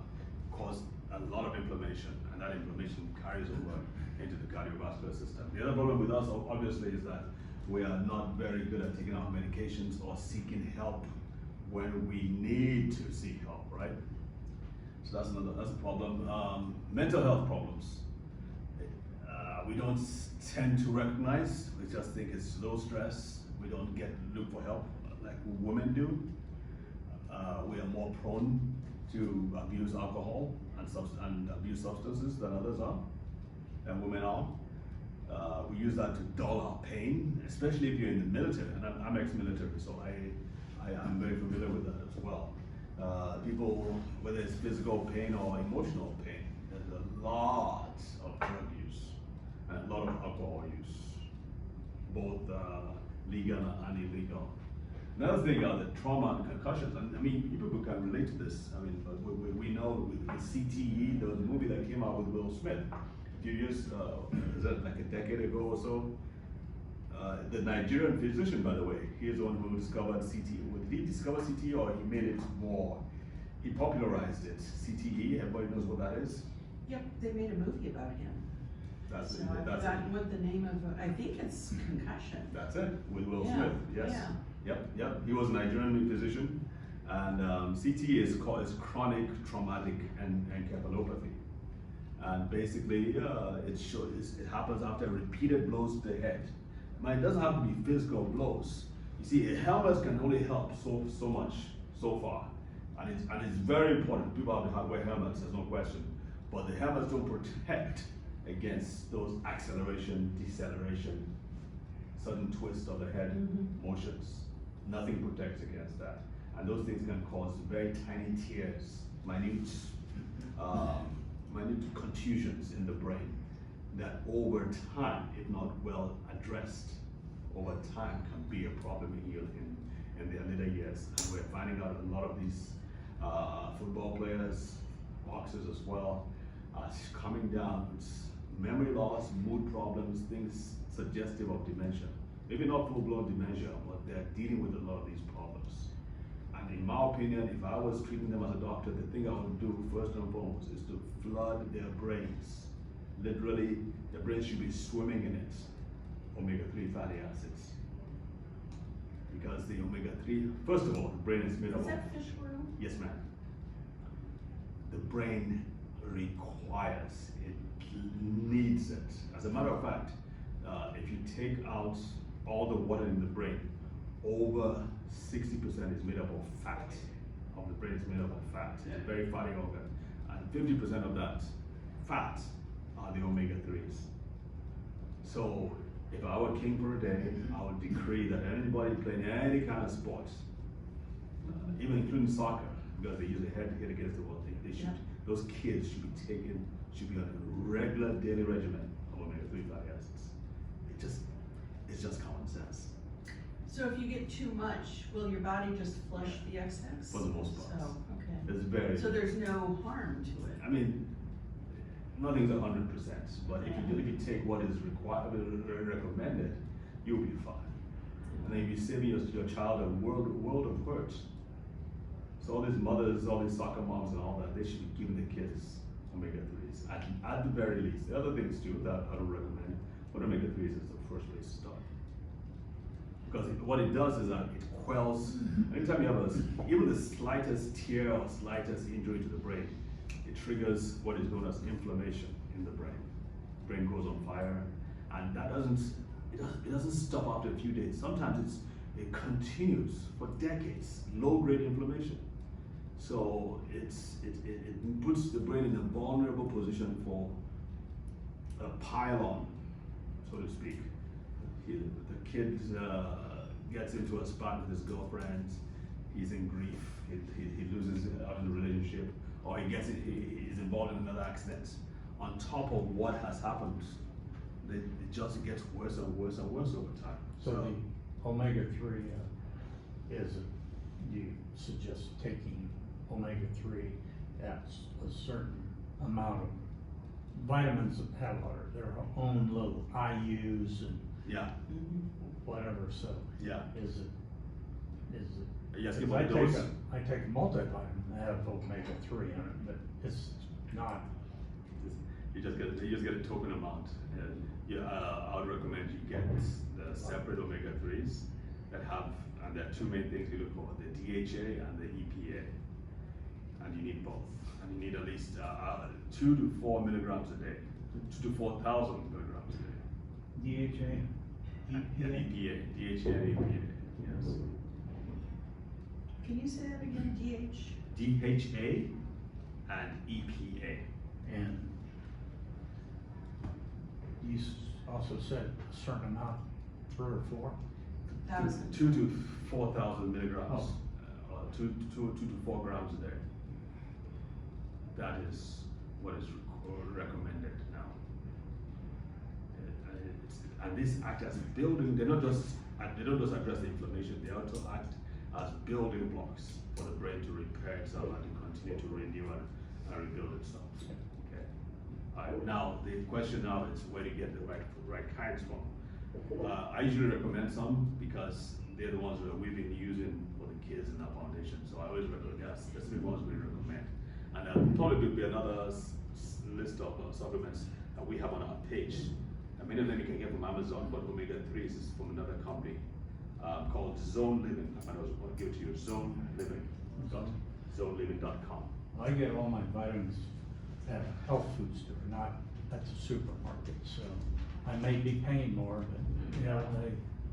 cause a lot of inflammation, and that inflammation carries over into the cardiovascular system. The other problem with us, obviously, is that we are not very good at taking our medications or seeking help when we need to seek help, right? So that's a problem. Mental health problems. We don't tend to recognize. We just think it's low stress. We don't look for help like women do. We are more prone to abuse alcohol and abuse substances than others are, than women are. We use that to dull our pain, especially if you're in the military. And I'm ex-military, so I'm very familiar with that as well. People, whether it's physical pain or emotional pain, there's a lot of drug use and a lot of alcohol use, both legal and illegal. Another thing are the trauma and concussions. And I mean, people can relate to this. I mean, but we know with CTE, there was a movie that came out with Will Smith a few years, is that like a decade ago or so? The Nigerian physician, by the way, he is the one who discovered CTE. Did he discover CTE or he made it more? He popularized it. CTE, everybody knows what that is? Yep, they made a movie about him. That's So it. I've That's forgotten it. what the name of, I think it's concussion. That's it, with Will Yeah, Smith, yes. yeah. Yep. He was a Nigerian physician, and CTE is called chronic traumatic encephalopathy. And basically, it happens after repeated blows to the head. It doesn't have to be physical blows. You see, a helmet can only help so much, so far. And it's very important. People have to wear helmets, there's no question. But the helmets don't protect against those acceleration, deceleration, sudden twist of the head motions. Nothing protects against that. And those things can cause very tiny tears, minute contusions in the brain that over time, if not well addressed, over time can be a problem in their later years. And we're finding out a lot of these football players, boxers as well, are coming down with memory loss, mood problems, things suggestive of dementia. Maybe not full-blown dementia, but they're dealing with a lot of these problems. And in my opinion, if I was treating them as a doctor, the thing I would do first and foremost is to flood their brains. Literally, their brains should be swimming in it, omega-3 fatty acids. Because the omega-3, first of all, the brain is made of... Is that fish oil? Yes, ma'am. The brain requires, it needs it. As a matter of fact, if you take out all the water in the brain, over 60% is made up of fat. Of the brain is made up of fat. It's a very fatty organ. And 50% of that fat are the omega-3s. So if I were king for a day, I would decree that anybody playing any kind of sport, even including soccer, because they use a head hit against the wall, those kids should be on a regular daily regimen of omega-3 fatty acids. It's just common sense. So if you get too much, will your body just flush the excess? For the most part. So, okay. It's very. So there's no harm to it? I mean, nothing's 100%, but if you take what is recommended, you'll be fine. And then you'll be saving your child a world of hurt. So all these mothers, all these soccer moms and all that, they should be giving the kids omega-3s, at the very least. The other things too that I don't recommend, but omega-3s is the first place to start. Because what it does is that it quells, anytime you have even the slightest tear or slightest injury to the brain, it triggers what is known as inflammation in the brain. The brain goes on fire, and that it doesn't stop after a few days. Sometimes it continues for decades, low-grade inflammation. So it puts the brain in a vulnerable position for a pile-on, so to speak. The kid gets into a spat with his girlfriend, he's in grief, he loses out in the relationship, or he's involved in another accident. On top of what has happened, it just gets worse and worse and worse over time. So the omega-3 you suggest taking omega-3 at a certain amount of vitamins that have their own little IUs and yeah, whatever. So yeah, is it? Yes, I take a multivitamin that have omega-3 in it, but it's not. You just get a token amount. I would recommend you get the separate omega-3s that have, and there are two main things you look for: the DHA and the EPA. And you need both. And you need at least 2 to 4 milligrams a day, 2 to 4,000 milligrams a day. DHA, EPA, DHA and EPA. Yes. Can you say that again? DHA and EPA. and you also said a certain amount, 3 or 4. 2 to 4,000 milligrams, Oh. 2 to 4 grams a day. That is what is recommended now. And this act as building, they don't just address the inflammation, they also act as building blocks for the brain to repair itself and to continue to renew and rebuild itself. Okay. All right. Now the question now is where to get the right kinds from. I usually recommend some because they're the ones that we've been using for the kids in our foundation. So I always recommend specific ones we recommend. And probably will be another list of supplements that we have on our page. And many of them you can get from Amazon, but omega-3s is from another company called Zone Living. I was going to give it to you, zoneliving.com. I get all my vitamins at a health food store, not at the supermarket, so I may be paying more, but, you know,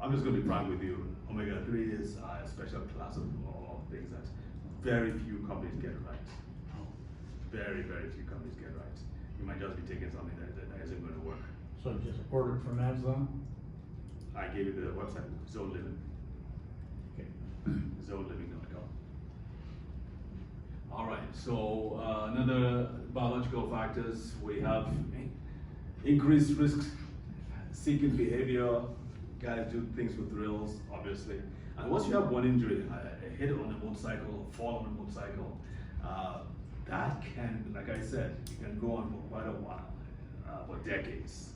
I'm just gonna be frank with you. Omega-3 is a special class of things that very few companies get right. Very, very few companies get right. You might just be taking something that isn't gonna work. so just order from Amazon? I gave you the website, Zone Living, Okay. zoneliving.com. All right, so another biological factors, we have increased risk-seeking behavior. Guys do things for thrills, obviously. And once you have one injury, a hit on a motorcycle, a fall on a motorcycle, that can, like I said, it can go on for quite a while, for decades.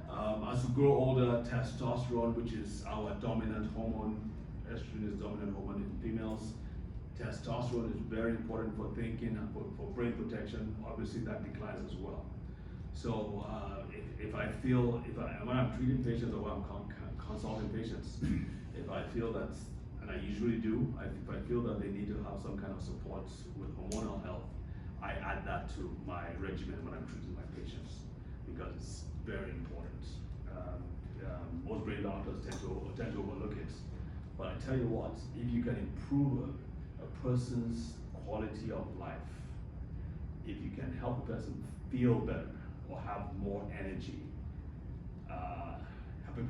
As we grow older, testosterone, which is our dominant hormone, estrogen is dominant hormone in females. Testosterone is very important for thinking and for brain protection. Obviously, that declines as well. So if I feel, when I'm treating patients or when I'm consulting patients, if I feel that, and I usually do, if I feel that they need to have some kind of support with hormonal health, I add that to my regimen when I'm treating my patients, because it's very important. Most brain doctors tend to overlook it, but I tell you what, if you can improve a person's quality of life, if you can help a person feel better or have more energy,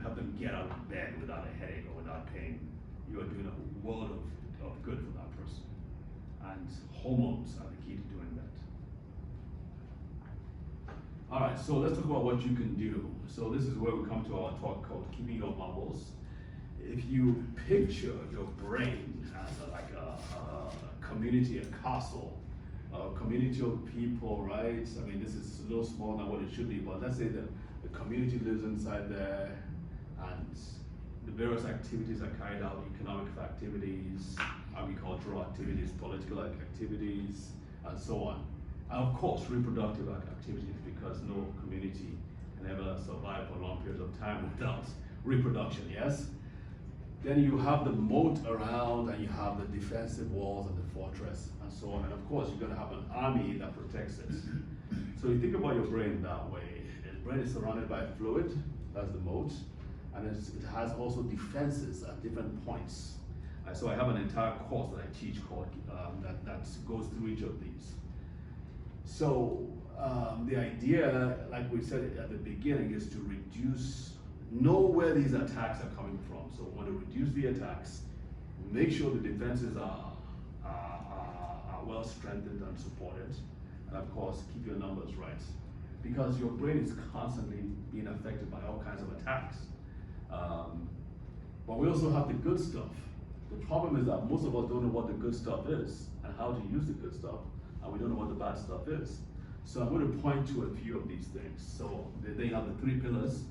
help them get out of bed without a headache or without pain, you are doing a world of good for that person. And hormones are the key to doing that. All right, so let's talk about what you can do. So this is where we come to our talk called Keeping Your Marbles. If you picture your brain as like a community, a castle, a community of people, right? I mean, this is a little smaller than what it should be, but let's say that the community lives inside there, and the various activities are carried out, economic activities, agricultural activities, political activities, and so on. And of course, reproductive activities, because no community can ever survive for long periods of time without reproduction, yes? Then you have the moat around, and you have the defensive walls and the fortress, and so on. And of course, you're gonna have an army that protects it. So you think about your brain that way. The brain is surrounded by fluid, that's the moat, and it has also defenses at different points. So I have an entire course that I teach called, that goes through each of these. So the idea, like we said at the beginning, is to know where these attacks are coming from. So we want to reduce the attacks, make sure the defenses are well strengthened and supported, and of course keep your numbers right, because your brain is constantly being affected by all kinds of attacks. But we also have the good stuff. The problem is that most of us don't know what the good stuff is and how to use the good stuff, and we don't know what the bad stuff is. So I'm going to point to a few of these things. So they have the three pillars: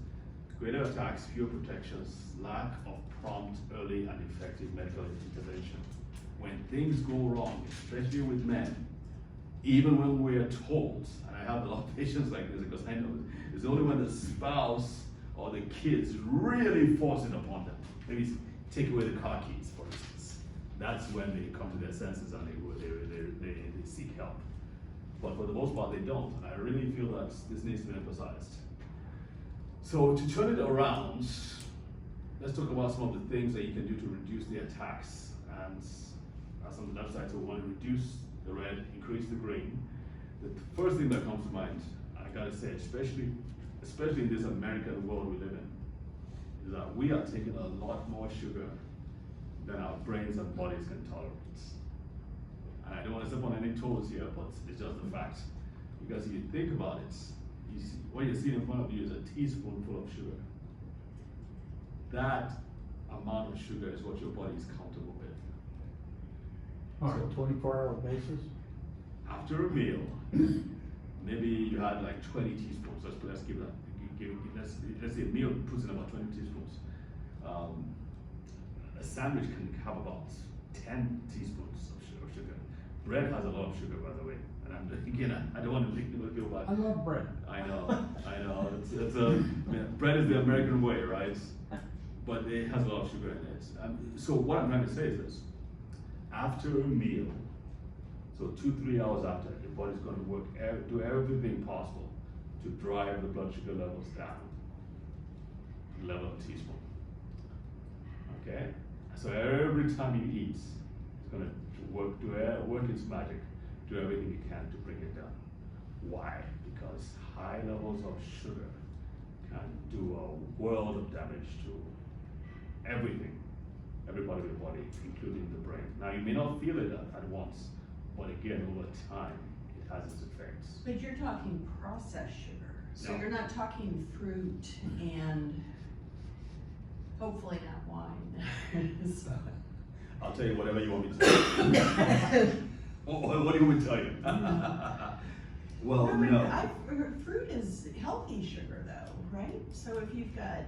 greater attacks, fewer protections, lack of prompt, early, and effective medical intervention. When things go wrong, especially with men, even when we are told, and I have a lot of patients like this because I know it's only when the spouse or the kids really force it upon them. Maybe take away the car keys, for instance. That's when they come to their senses and they seek help. But for the most part, they don't. And I really feel that this needs to be emphasized. So to turn it around, let's talk about some of the things that you can do to reduce the attacks. And as on the left side, so we want to reduce the red, increase the green. The first thing that comes to mind, I gotta say, especially in this American world we live in, is that we are taking a lot more sugar than our brains and bodies can tolerate. And I don't want to step on any toes here, but it's just a fact. Because if you think about it, what you're seeing in front of you is a teaspoonful of sugar. That amount of sugar is what your body is comfortable with. On a 24-hour basis? After a meal, maybe you had like 20 teaspoons. Let's give that. Let's say a meal puts in about 20 teaspoons. A sandwich can have about 10 teaspoons of sugar. Bread has a lot of sugar, by the way. And I don't want to make people feel bad. I love bread. I know. Bread is the American way, right? But it has a lot of sugar in it. So what I'm trying to say is this: after a meal, So 2-3 hours after, your body's going to work, do everything possible to drive the blood sugar levels down, level of a teaspoon. Okay? So every time you eat, it's going to work its magic, do everything it can to bring it down. Why? Because high levels of sugar can do a world of damage to everything, every part of your body, including the brain. Now, you may not feel it at once, but again, over time, it has its effects. But you're talking processed sugar, so No. you're not talking fruit and hopefully not wine. So- I'll tell you whatever you want me to tell you. What do you want me to tell you? Well, but no. I've heard fruit is healthy sugar though, right? So if you've got,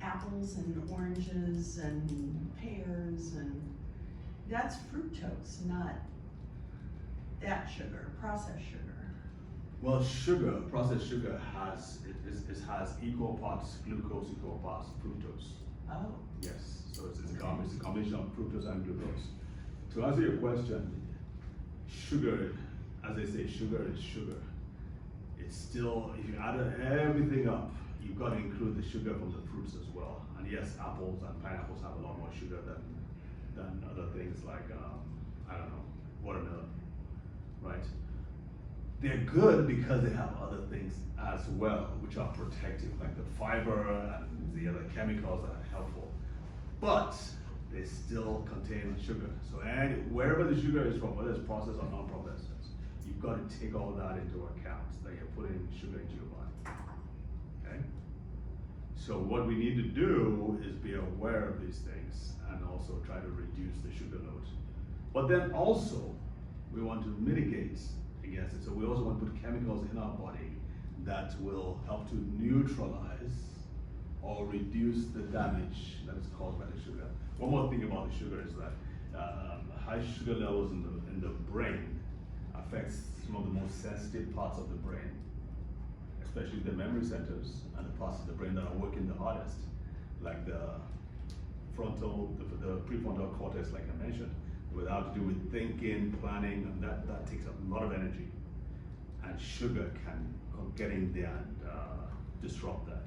apples and oranges and pears and that's fructose, not that sugar, processed sugar. Well, processed sugar has equal parts glucose, equal parts fructose. Oh, Yes, so it's a combination of fructose and glucose. To answer your question, sugar, as they say, sugar is sugar. It's still, if you add everything up, you've got to include the sugar from the fruits as well. And yes, apples and pineapples have a lot more sugar than other things like, watermelon, right? They're good because they have other things as well, which are protective, like the fiber and the other chemicals that are helpful. But they still contain sugar. So wherever the sugar is from, whether it's processed or non-processed, you've got to take all that into account, that you're putting sugar into your body, okay? So what we need to do is be aware of these things and also try to reduce the sugar load. But then also, we want to mitigate against it. So we also want to put chemicals in our body that will help to neutralize or reduce the damage that is caused by the sugar. One more thing about the sugar is that high sugar levels in the brain affects some of the most sensitive parts of the brain, especially the memory centers and the parts of the brain that are working the hardest, like the prefrontal cortex, like I mentioned, with how to do with thinking, planning, and that takes a lot of energy. And sugar can get in there and disrupt that.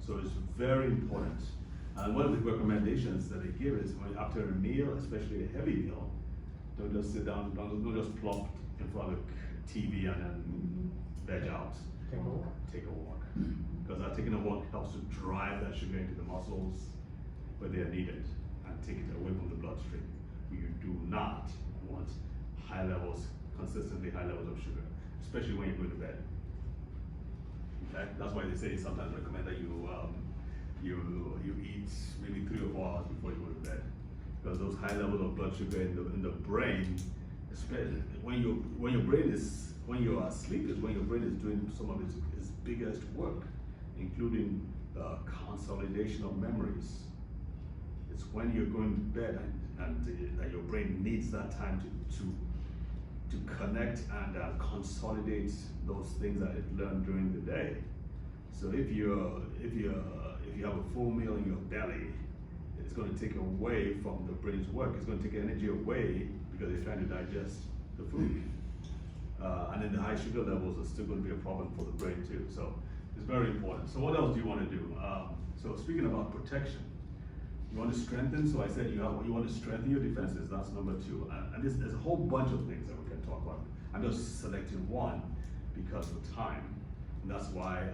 So it's very important. And one of the recommendations that they give is when after a meal, especially a heavy meal, don't just sit down, don't just plop in front of the TV and then veg out. Take a walk. Because taking a walk helps to drive that sugar into the muscles where they are needed and take it away from the bloodstream. You do not want consistently high levels of sugar, especially when you go to bed. Okay? That's why they say sometimes recommend that you eat maybe 3 or 4 hours before you go to bed, because those high levels of blood sugar in the brain, especially when you are asleep, is when your brain is doing some of its biggest work, including the consolidation of memories. It's when you're going to bed and that your brain needs that time to connect and consolidate those things that it learned during the day. So if you have a full meal in your belly, it's going to take away from the brain's work. It's going to take energy away because it's trying to digest the food. And then the high sugar levels are still going to be a problem for the brain too. So it's very important. So what else do you want to do? So speaking about protection, you want to strengthen. So I said you want to strengthen your defenses. That's number 2. And there's a whole bunch of things that we can talk about. I'm just selecting one because of time. And that's why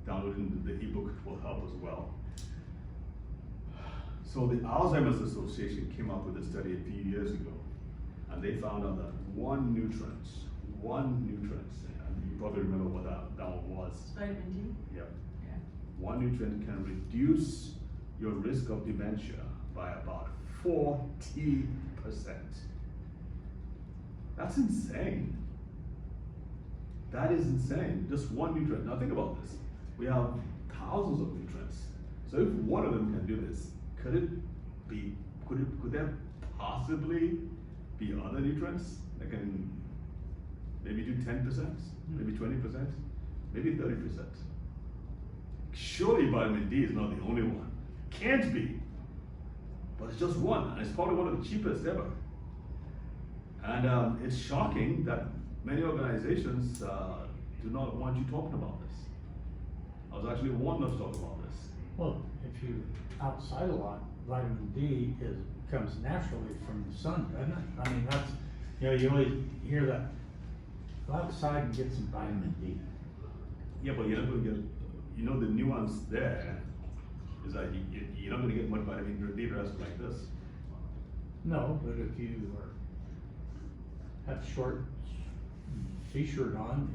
downloading the ebook will help as well. So the Alzheimer's Association came up with a study a few years ago, and they found out that one nutrient, and you probably remember what that one was. vitamin D? Yep. Yeah. One nutrient can reduce your risk of dementia by about 40%. That's insane. That is insane. Just one nutrient. Now think about this. We have thousands of nutrients. So if one of them can do this, could there possibly be other nutrients that can maybe do 10%, maybe 20%, maybe 30%? Surely vitamin D is not the only one. Can't be. but it's just one, and it's probably one of the cheapest ever. And it's shocking that many organizations do not want you talking about this. I was actually warned not to talk about this. Well, if you outside a lot, vitamin D comes naturally from the sun, doesn't it? I mean, that's, you always hear that, go outside and get some vitamin D. Yeah, but you're not going to get, the nuance there is that you're not going to get much vitamin D dressed like this. No, but if you have short t-shirt on,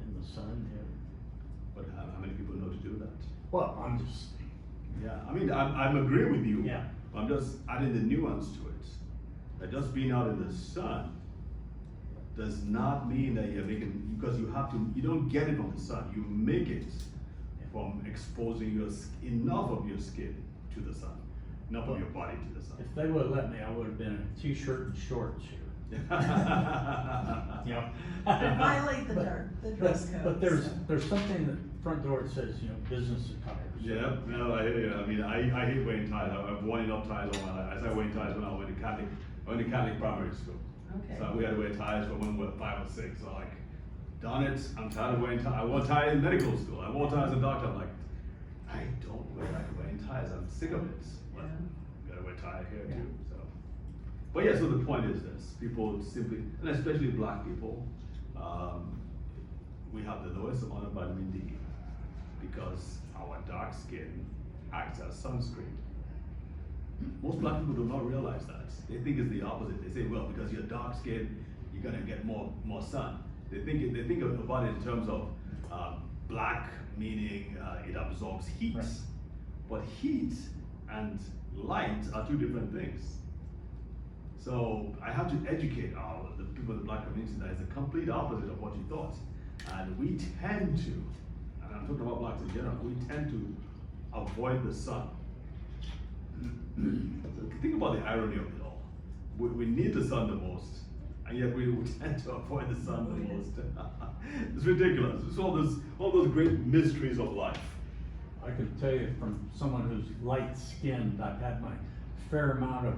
in the sun, But how many people know to do that? well, I'm just, Yeah, I mean, I'm agreeing with you. Yeah. I'm just adding the nuance to it. That just being out in the sun does not mean that you're making, because you don't get it from the sun. You make it from exposing enough of your skin to the sun, enough of your body to the sun. if they would've let me, I would've been in a t-shirt and shorts here. But violate the dress code. But there's so. something that front door that says, business attire. Yeah, no, I hear you. I mean, I hate wearing ties. I've worn enough ties all my life. I started wearing ties when I went to Catholic primary school. Okay. So we had to wear ties from when we were 5 or 6. So like, darn it, I'm tired of wearing ties. I wore ties in medical school. I wore ties as a doctor. I'm like, I don't like wearing ties. I'm sick of it. But you gotta wear tie here too. So, but yeah. So the point is this: people simply, and especially black people, we have the lowest amount of vitamin D because our dark skin acts as sunscreen. Most black people do not realize that. They think it's the opposite. They say, well, because you're dark skinned, you're gonna get more sun. They think about it in terms of black meaning it absorbs heat. Right. But heat and light are two different things. So I have to educate the people in the black community that it's the complete opposite of what you thought. And we tend to, and I'm talking about blacks in general, we tend to avoid the sun. Think about the irony of it all. We need the sun the most, and yet we tend to avoid the sun the most. It's ridiculous. It's all those great mysteries of life. I can tell you from someone who's light skinned, I've had my fair amount of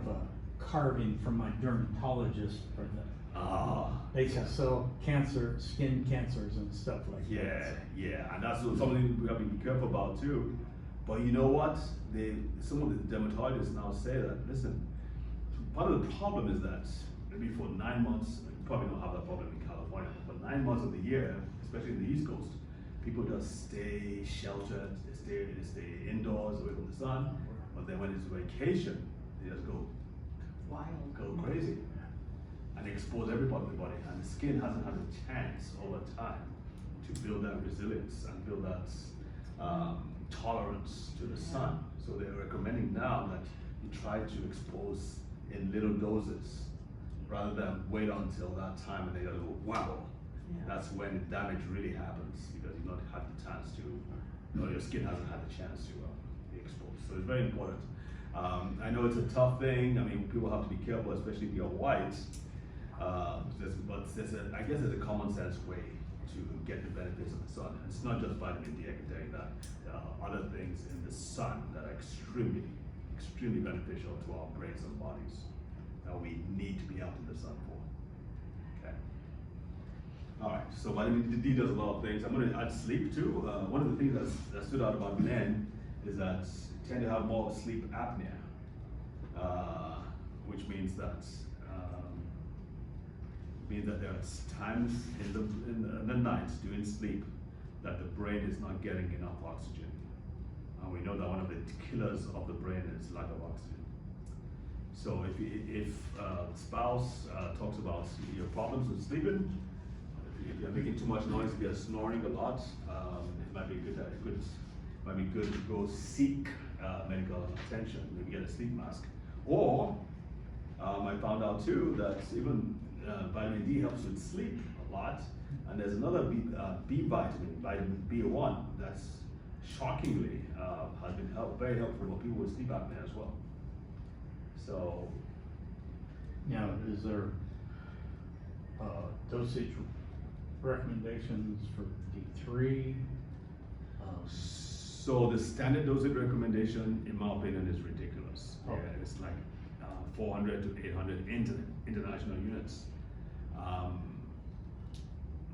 carving from my dermatologist for the they sell skin cancers and stuff like that. Yeah, and that's something we have to be careful about too. But you know what? Some of the dermatologists now say that, listen, part of the problem is that maybe for 9 months, you probably don't have that problem in California, but 9 months of the year, especially in the East Coast, people just stay sheltered, they stay indoors away from the sun, but then when it's vacation, they just go Wild. go crazy and expose every part of the body, and the skin hasn't had a chance over time to build that resilience and build that tolerance to the sun. So they're recommending now that you try to expose in little doses rather than wait until that time and they go, wow. Yeah. That's when the damage really happens because you've not had the chance to, or your skin hasn't had the chance to be exposed. So it's very important. I know it's a tough thing. I mean, people have to be careful, especially if you're white. But I guess there's a common sense way to get the benefits of the sun. And it's not just vitamin D, I can tell you that. There are other things in the sun that are extremely, extremely beneficial to our brains and bodies that we need to be out in the sun for. Okay. All right, so vitamin D does a lot of things. I'm going to add sleep too. One of the things that stood out about men is that they tend to have more sleep apnea, which means that there are times in the night during sleep that the brain is not getting enough oxygen. And we know that one of the killers of the brain is lack of oxygen. So if spouse talks about your problems with sleeping, if you're making too much noise, if you're snoring a lot, it might be good to go seek medical attention, maybe get a sleep mask. Or I found out too that even vitamin D helps with sleep a lot, and there's another B vitamin, vitamin B1, that's shockingly has been very helpful for people with sleep apnea as well. So, Now, is there dosage recommendations for D3? so the standard dosage recommendation, in my opinion, is ridiculous. Oh. Yeah, it's like 400 to 800 international units.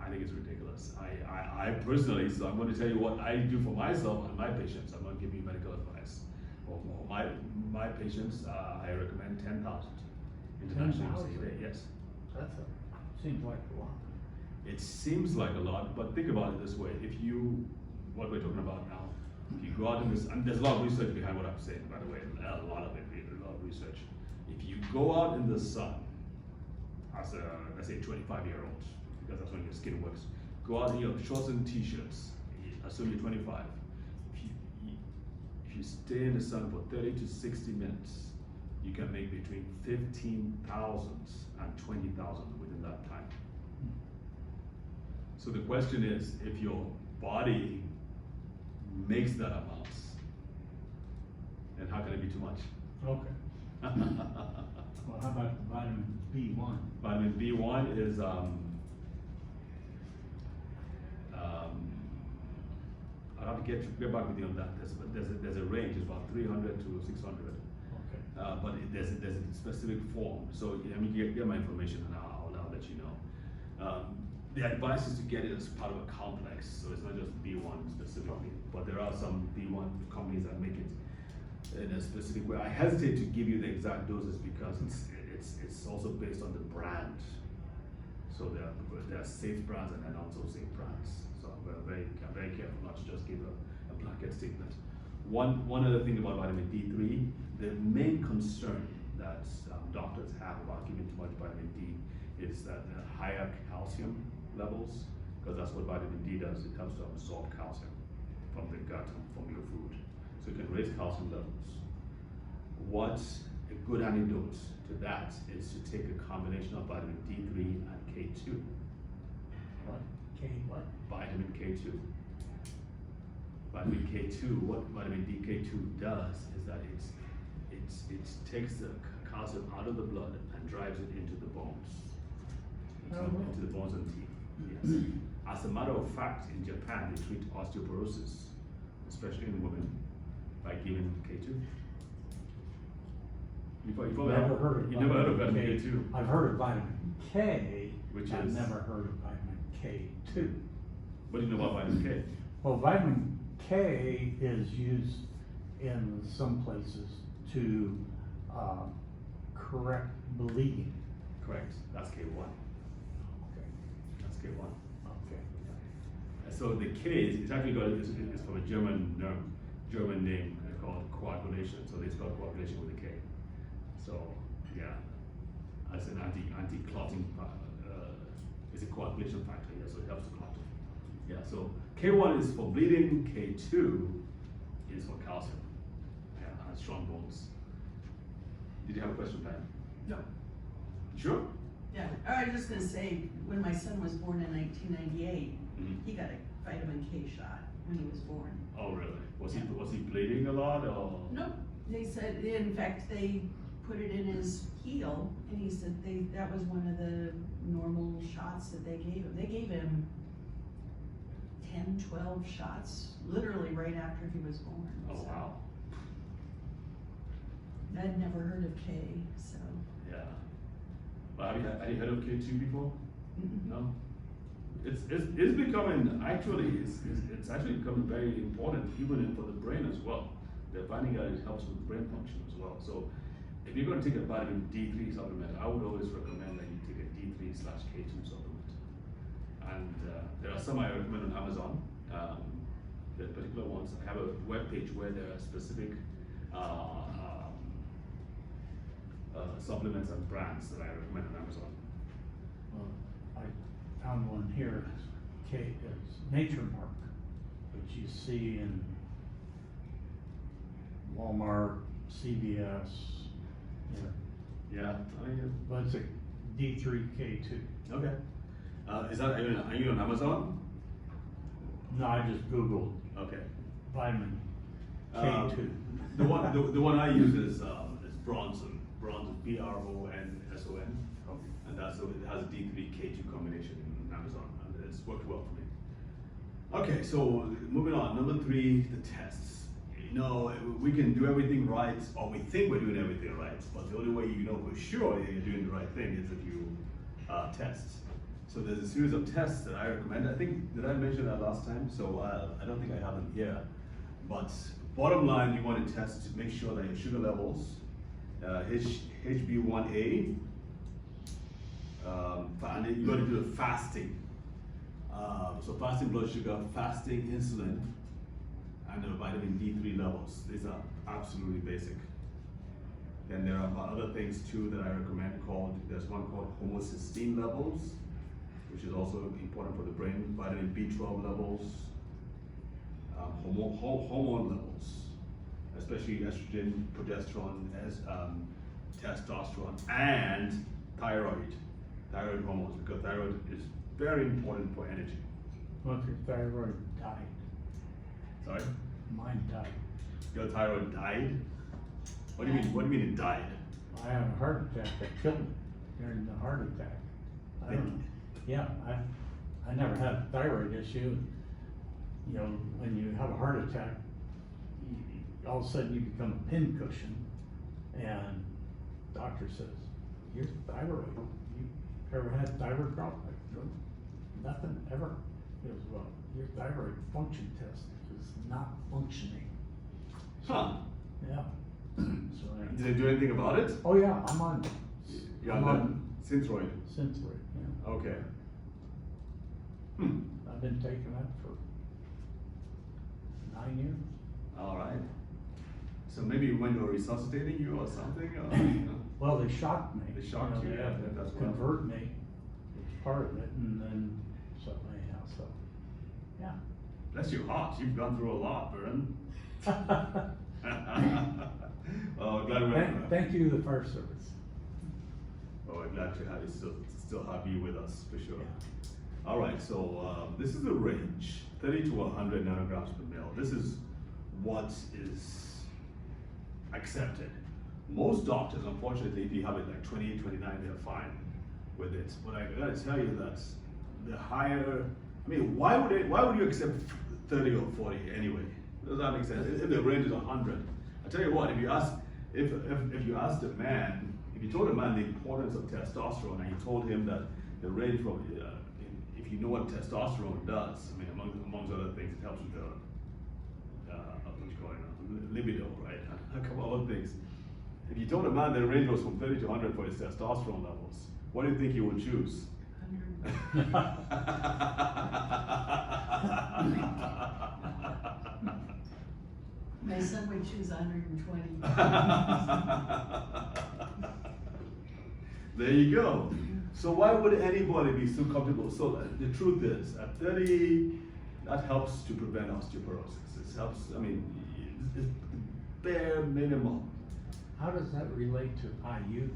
I think it's ridiculous. I personally, so I'm going to tell you what I do for myself and my patients. I'm not giving you medical advice. For my patients, I recommend 10,000 international units a day. Yes. Seems like a lot. It seems like a lot, but think about it this way. What we're talking about now, if you go out in this, and there's a lot of research behind what I'm saying, by the way, a lot of research. If you go out in the sun, as a, let's say 25-year-old, because that's when your skin works, go out in your shorts and t-shirts, assume you're 25. If you stay in the sun for 30 to 60 minutes, you can make between 15,000 and 20,000 within that time. So the question is, if your body makes that amount, then how can it be too much? Okay. Well, how about vitamin B1? Vitamin B1 is I'll have to get back with you on that. There's a range. It's about 300 to 600. Okay. But there's a specific form. So I mean, get my information and I'll let you know. The advice is to get it as part of a complex, so it's not just B1 specifically, but there are some B1 companies that make it in a specific way. I hesitate to give you the exact doses because it's also based on the brand. So there are safe brands and not so safe brands. So I'm very careful not to just give a blanket statement. One other thing about vitamin D3, the main concern that doctors have about giving too much vitamin D is that the higher calcium levels, because that's what vitamin D does. It helps to absorb calcium from the gut and from your food. So it can raise calcium levels. What a good antidote to that is to take a combination of vitamin D3 and K2. What? What? Vitamin K2. Vitamin K2, what vitamin K2 does is that it takes the calcium out of the blood and drives it into the bones. Into the bones and teeth. Yes. As a matter of fact, in Japan, they treat osteoporosis, especially in women, by giving K2. Never heard of vitamin K2. I've heard of vitamin K, Which I've is? never heard of vitamin K2. What do you know about vitamin K? Well, vitamin K is used in some places to correct bleeding. Correct. That's K1. Okay. That's K1. Okay. So the K is actually it's from a German name called coagulation. So they spell coagulation with a K. So yeah, as an anti-clotting, it's a coagulation factor. Yeah, so it helps to clot. Yeah. So K1 is for bleeding. K2 is for calcium. Yeah, and strong bones. Did you have a question, Pam? No. Sure. Yeah, I was just gonna say, when my son was born in 1998, Mhm. he got a vitamin K shot when he was born. Oh, really? Was he bleeding a lot or? Nope, they said, in fact, they put it in his heel, and he said that was one of the normal shots that they gave him. They gave him 10, 12 shots, literally right after he was born. Oh, so. wow. I'd never heard of K, so. Yeah. Well, have you heard of K2 before? No. It's becoming it's actually becoming very important even for the brain as well. They're finding out it helps with brain function as well. So if you're going to take a vitamin D3 supplement, I would always recommend that you take a D3/K2 supplement. And there are some I recommend on Amazon. The particular ones. I have a web page where there are specific supplements and brands that I recommend on Amazon. Well, I found one here, K is Nature Mark, which you see in Walmart, CVS. Yeah. But it's a D3K2. Okay. Are you on Amazon? No, I just Googled Okay. vitamin K2. The one I use is Bronson. Bronson, BRONSON, and that's it has a D3K2 combination in Amazon, and it's worked well for me. Okay, so moving on. Number 3, the tests. we can do everything right, or we think we're doing everything right, but the only way you know for sure that you're doing the right thing is if you test. So there's a series of tests that I recommend. I think, did I mention that last time? So I don't think I have them here. But bottom line, you want to test to make sure that your sugar levels, HB1A, and then you got to do the fasting. So fasting blood sugar, fasting insulin, and the vitamin D3 levels. These are absolutely basic. Then there are other things too that I recommend there's one called homocysteine levels, which is also important for the brain, vitamin B12 levels, hormone levels, especially estrogen, progesterone, testosterone, and thyroid hormones, because thyroid is very important for energy. Well, if your thyroid died, Sorry? mine died. Your thyroid died? What do you mean? What do you mean it died? I had a heart attack that killed me during the heart attack. I don't know. Yeah, I never had a thyroid issue. You know, when you have a heart attack, all of a sudden you become a pincushion, and doctor says, "Here's thyroid. You ever had thyroid problem?" I go, "Nothing ever." He goes, "Well, your thyroid function test is not functioning." Huh. Yeah. So Did they do anything about it? oh yeah, I'm on. Yeah, I'm the on Synthroid. Synthroid. Yeah. Okay. I've been taking that for 9 years. All right. So maybe when they were resuscitating you or something? Or, you know? Well, they shocked me. They shocked you, They yeah, had to that's what- convert me. It's part of it, and then so anyhow, so yeah. Bless your heart, you've gone through a lot, Vern. Oh, glad we're Thank you, the fire service. Oh, I'm glad to have you still have you with us for sure. All right, so this is the range, 30 to 100 nanograms per mil. This is what is accepted. Most doctors, unfortunately, if you have it like 28, 29, they're fine with it. But I gotta tell you that the higher, I mean, why would you accept 30 or 40 anyway? Does that make sense? If the range is 100, I tell you what, if you ask the man, if you told a man the importance of testosterone and you told him that the range from, if you know what testosterone does, I mean, amongst other things, it helps with the, what you call it, libido, right? A couple other things. If you told a man the range was from 30 to 100 for his testosterone levels, what do you think he would choose? 100. My son would choose 120. There you go. So why would anybody be so comfortable? So the truth is, at 30, that helps to prevent osteoporosis. It helps, I mean, it's the bare minimum. How does that relate to IU,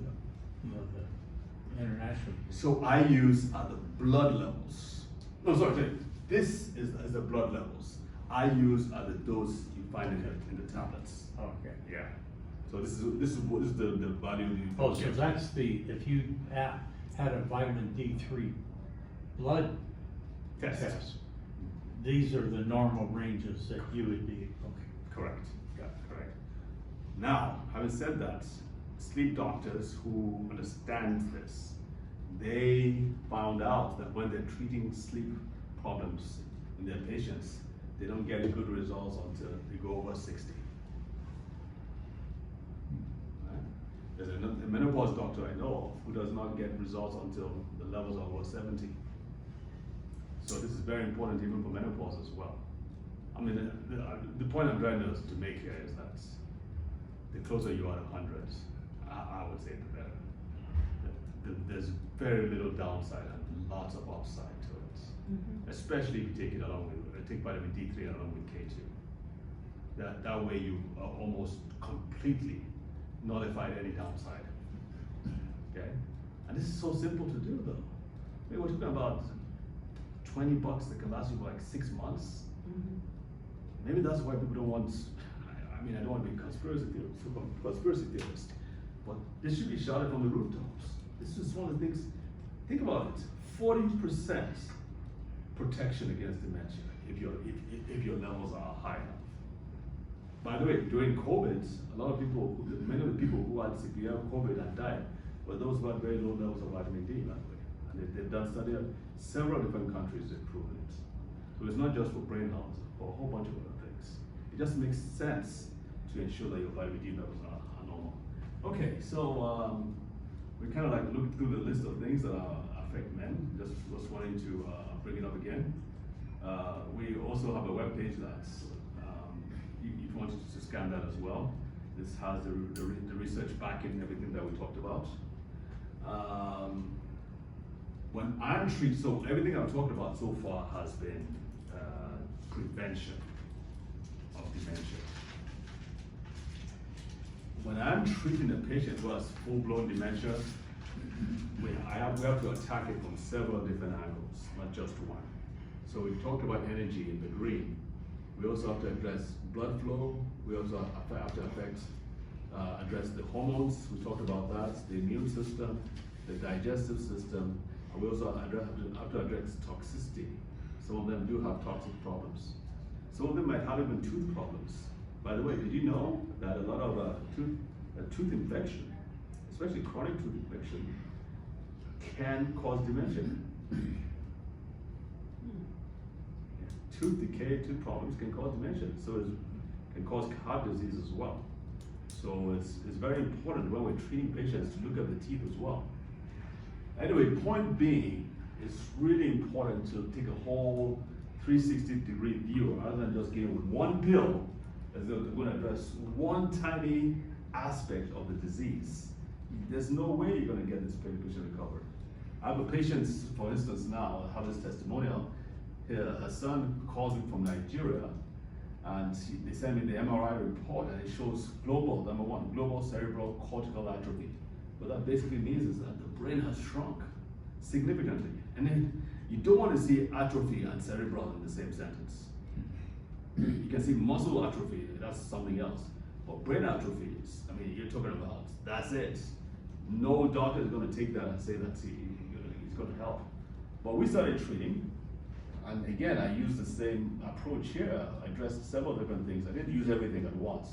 the international? So IUs are the blood levels. No, sorry, this is the blood levels. IUs are the dose you find in the tablets. Okay. Yeah. So this is the value you Oh, so that's if you had a vitamin D3 blood test, these are the normal ranges that you would be, okay. Correct. Yeah, correct. Now, having said that, sleep doctors who understand this, they found out that when they're treating sleep problems in their patients, they don't get good results until they go over 60. Right? There's a menopause doctor I know of who does not get results until the levels are over 70. So this is very important even for menopause as well. I mean, the point I'm trying to make here is that the closer you are to 100, I would say the better. There's very little downside and lots of upside to it. Mm-hmm. Especially if you take it along with, take vitamin D3 along with K2. That way you are almost completely nullified any downside. Okay? And this is so simple to do though. I mean, we're talking about $20 that can last you for like 6 months. Mm-hmm. Maybe that's why people don't want, I mean, I don't want to be a conspiracy theorist, but this should be shouted from the rooftops. This is one of the things, think about it, 40% protection against dementia if your levels are high enough. By the way, during COVID, many of the people who had severe COVID and died were those who had very low levels of vitamin D, by the way. And they've done studies in several different countries that prove it. So it's not just for brain health, for a whole bunch of other things. It just makes sense to ensure that your vitamin D levels are normal. Okay, so we kind of like looked through the list of things that affect men. Just was wanting to bring it up again. We also have a web page that's, if you want to scan that as well. This has the research backing everything that we talked about. When I'm treating, so everything I've talked about so far has been prevention of dementia. When I'm treating a patient who has full-blown dementia, we have to attack it from several different angles, not just one. So we talked about energy in the green. We also have to address blood flow. We also have to address the hormones. We talked about that, the immune system, the digestive system, and we also have to address toxicity. Some of them do have toxic problems. Some of them might have even tooth problems. By the way, did you know that a lot of tooth infection, especially chronic tooth infection, can cause dementia? Tooth decay, tooth problems can cause dementia. So it can cause heart disease as well. So it's very important when we're treating patients to look at the teeth as well. Anyway, point being, it's really important to take a whole 360-degree view rather than just giving one pill that's going to address one tiny aspect of the disease. There's no way you're going to get this patient recovered. I have a patient, for instance, now, I have this testimonial. Her son calls him from Nigeria, and they send me the MRI report, and it shows global, number one, global cerebral cortical atrophy. What that basically means is that the brain has shrunk significantly. And then you don't want to see atrophy and cerebral in the same sentence. You can see muscle atrophy, that's something else. But brain atrophy is, I mean, you're talking about, that's it. No doctor is going to take that and say that he's going to help. But we started treating, and again, I used the same approach here. I addressed several different things. I didn't use everything at once,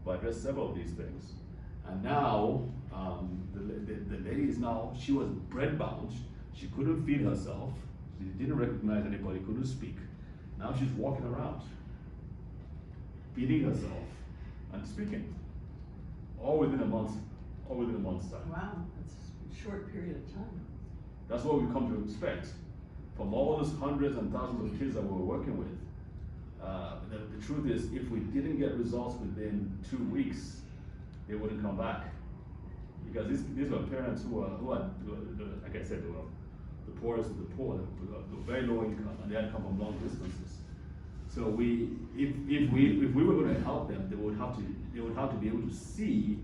but I addressed several of these things. And now, the lady is now, she was bread-bound. She couldn't feed herself. She didn't recognize anybody, couldn't speak. Now she's walking around, feeding herself and speaking, all within a month's time. Wow, that's a short period of time. That's what we come to expect from all those hundreds and thousands of kids that we're working with. The truth is, if we didn't get results within 2 weeks, they wouldn't come back. Because these were parents who are, like I said, they were the poorest of the poor, they were very low income, and they had come from long distances. So if we were going to help them, they would have to be able to see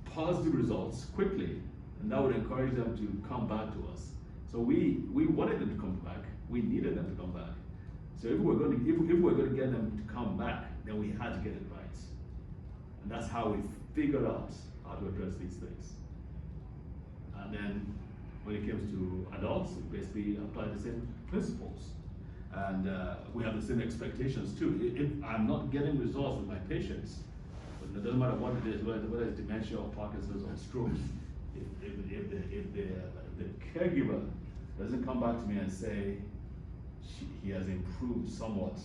positive results quickly, and that would encourage them to come back to us. So we wanted them to come back. We needed them to come back. So if we're going to get them to come back, then we had to get it right. And that's how we figured out how to address these things. And then when it comes to adults, we basically apply the same principles. And we have the same expectations too. If I'm not getting results with my patients, but it doesn't matter what it is, whether it's dementia or Parkinson's or strokes, if the caregiver doesn't come back to me and say he has improved somewhat,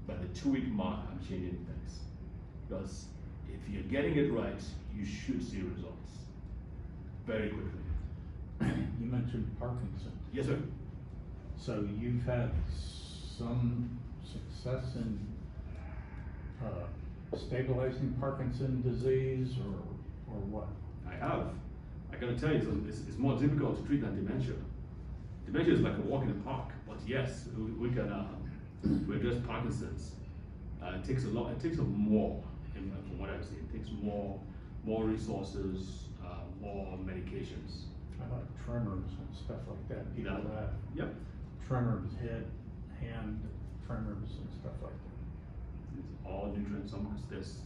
by the 2-week mark, I'm changing things. Because if you're getting it right, you should see results very quickly. You mentioned Parkinson's. Yes, sir. So you've had some success in stabilizing Parkinson's disease, or what? I have. I gotta tell you, it's more difficult to treat than dementia. Dementia is like a walk in the park, but yes, we can we address Parkinson's. It takes a lot. It takes more, from what I've seen. It takes more resources, more medications. How about tremors and stuff like that? People have Yep. tremors, hand tremors and stuff like that. It's all nutrients. There's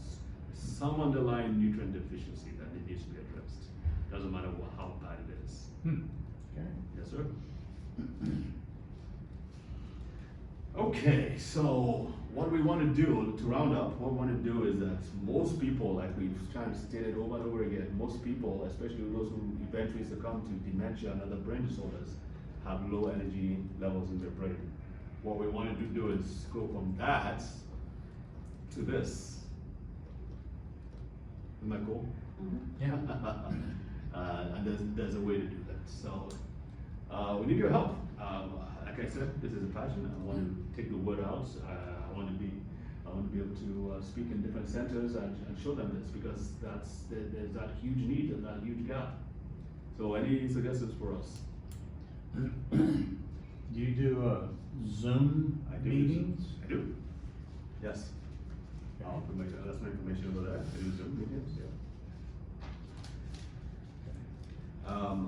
some underlying nutrient deficiency that needs to be addressed. Doesn't matter how bad it is. Okay. Yes, sir. Okay, so what we want to do, to round up, what we want to do is that most people, like we've kind of stated over and over again, most people, especially those who eventually succumb to dementia and other brain disorders, have low energy levels in their brain. What we wanted to do is go from that to this. Isn't that cool? Yeah. And there's a way to do that. So we need your help. Like I said, this is a passion. I want to take the word out. I want to be able to speak in different centers and show them this, because there's that huge need and that huge gap. So any suggestions for us? Do you do Zoom meetings? I do. Yes. I'll put that's my information over there. I do Zoom meetings. Yeah.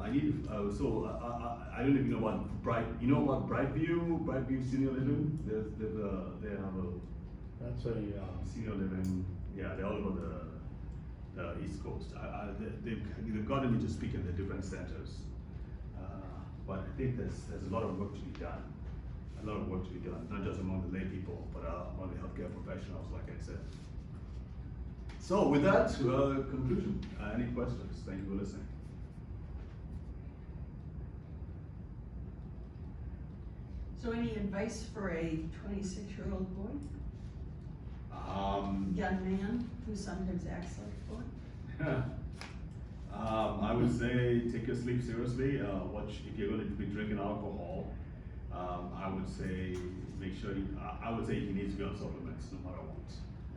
I need I don't know if you know about Brightview Senior Living. They have a That's a, senior living. Yeah, they're all over the East Coast. They've gotten me to speak in the different centers, but I think there's a lot of work to be done. A lot of work to be done, not just among the lay people, but among the healthcare professionals, like I said. So with that, conclusion. Any questions? Thank you for listening. So any advice for a 26-year-old boy? Young man who sometimes acts like a boy? I would say take your sleep seriously. If you're going to be drinking alcohol, I would say make sure I would say he needs to be on supplements no matter what.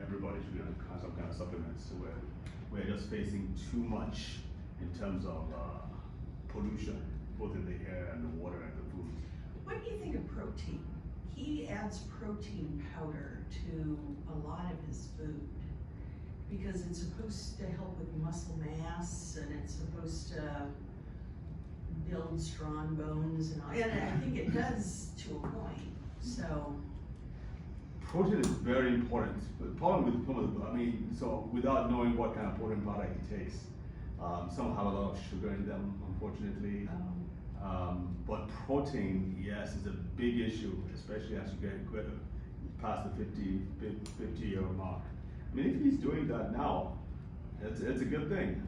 Everybody should be on some kind of supplements where we're just facing too much in terms of pollution, both in the air and the water and the food. What do you think of protein? He adds protein powder to a lot of his food because it's supposed to help with muscle mass and it's supposed to build strong bones and all. And I think it does to a point. So protein is very important. The problem with so without knowing what kind of protein powder he takes, some have a lot of sugar in them, unfortunately. But protein, yes, is a big issue, especially as you get past the 50-year mark. I mean, if he's doing that now, it's a good thing.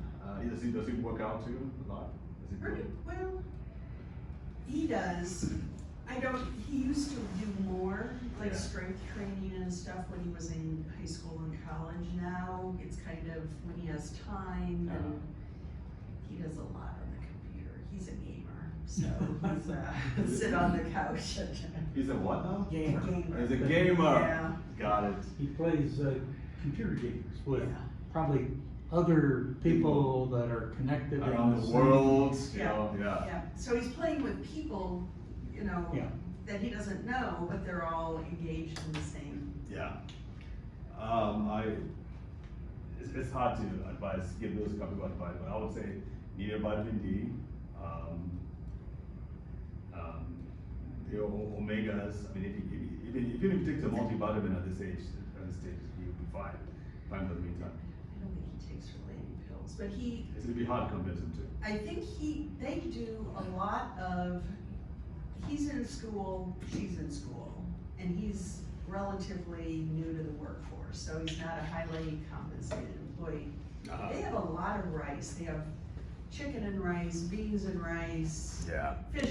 Does he work out too a lot? well, he does. He used to do more, like strength training and stuff when he was in high school and college. Now it's kind of when he has time and he does a lot on the computer. He's a gamer, so he's sit on the couch. He's a what now? Gamer. He's a gamer. Yeah. Got it. he plays computer games with probably other people that are connected Around the same- world. Yeah. Yeah. So he's playing with people, that he doesn't know, but they're all engaged in the same. Yeah. It's hard to give those couple of advice, but I would say need your vitamin D. The omegas. I mean, even if you take the multivitamin at this stage, you'll be fine. Fine for the meantime. I don't think he takes really any pills, but It's gonna be hard to convince him to. I think they do a lot of, he's in school, she's in school, and he's relatively new to the workforce, so he's not a highly compensated employee. They have a lot of rice. They have chicken and rice, beans and rice, Yeah. fish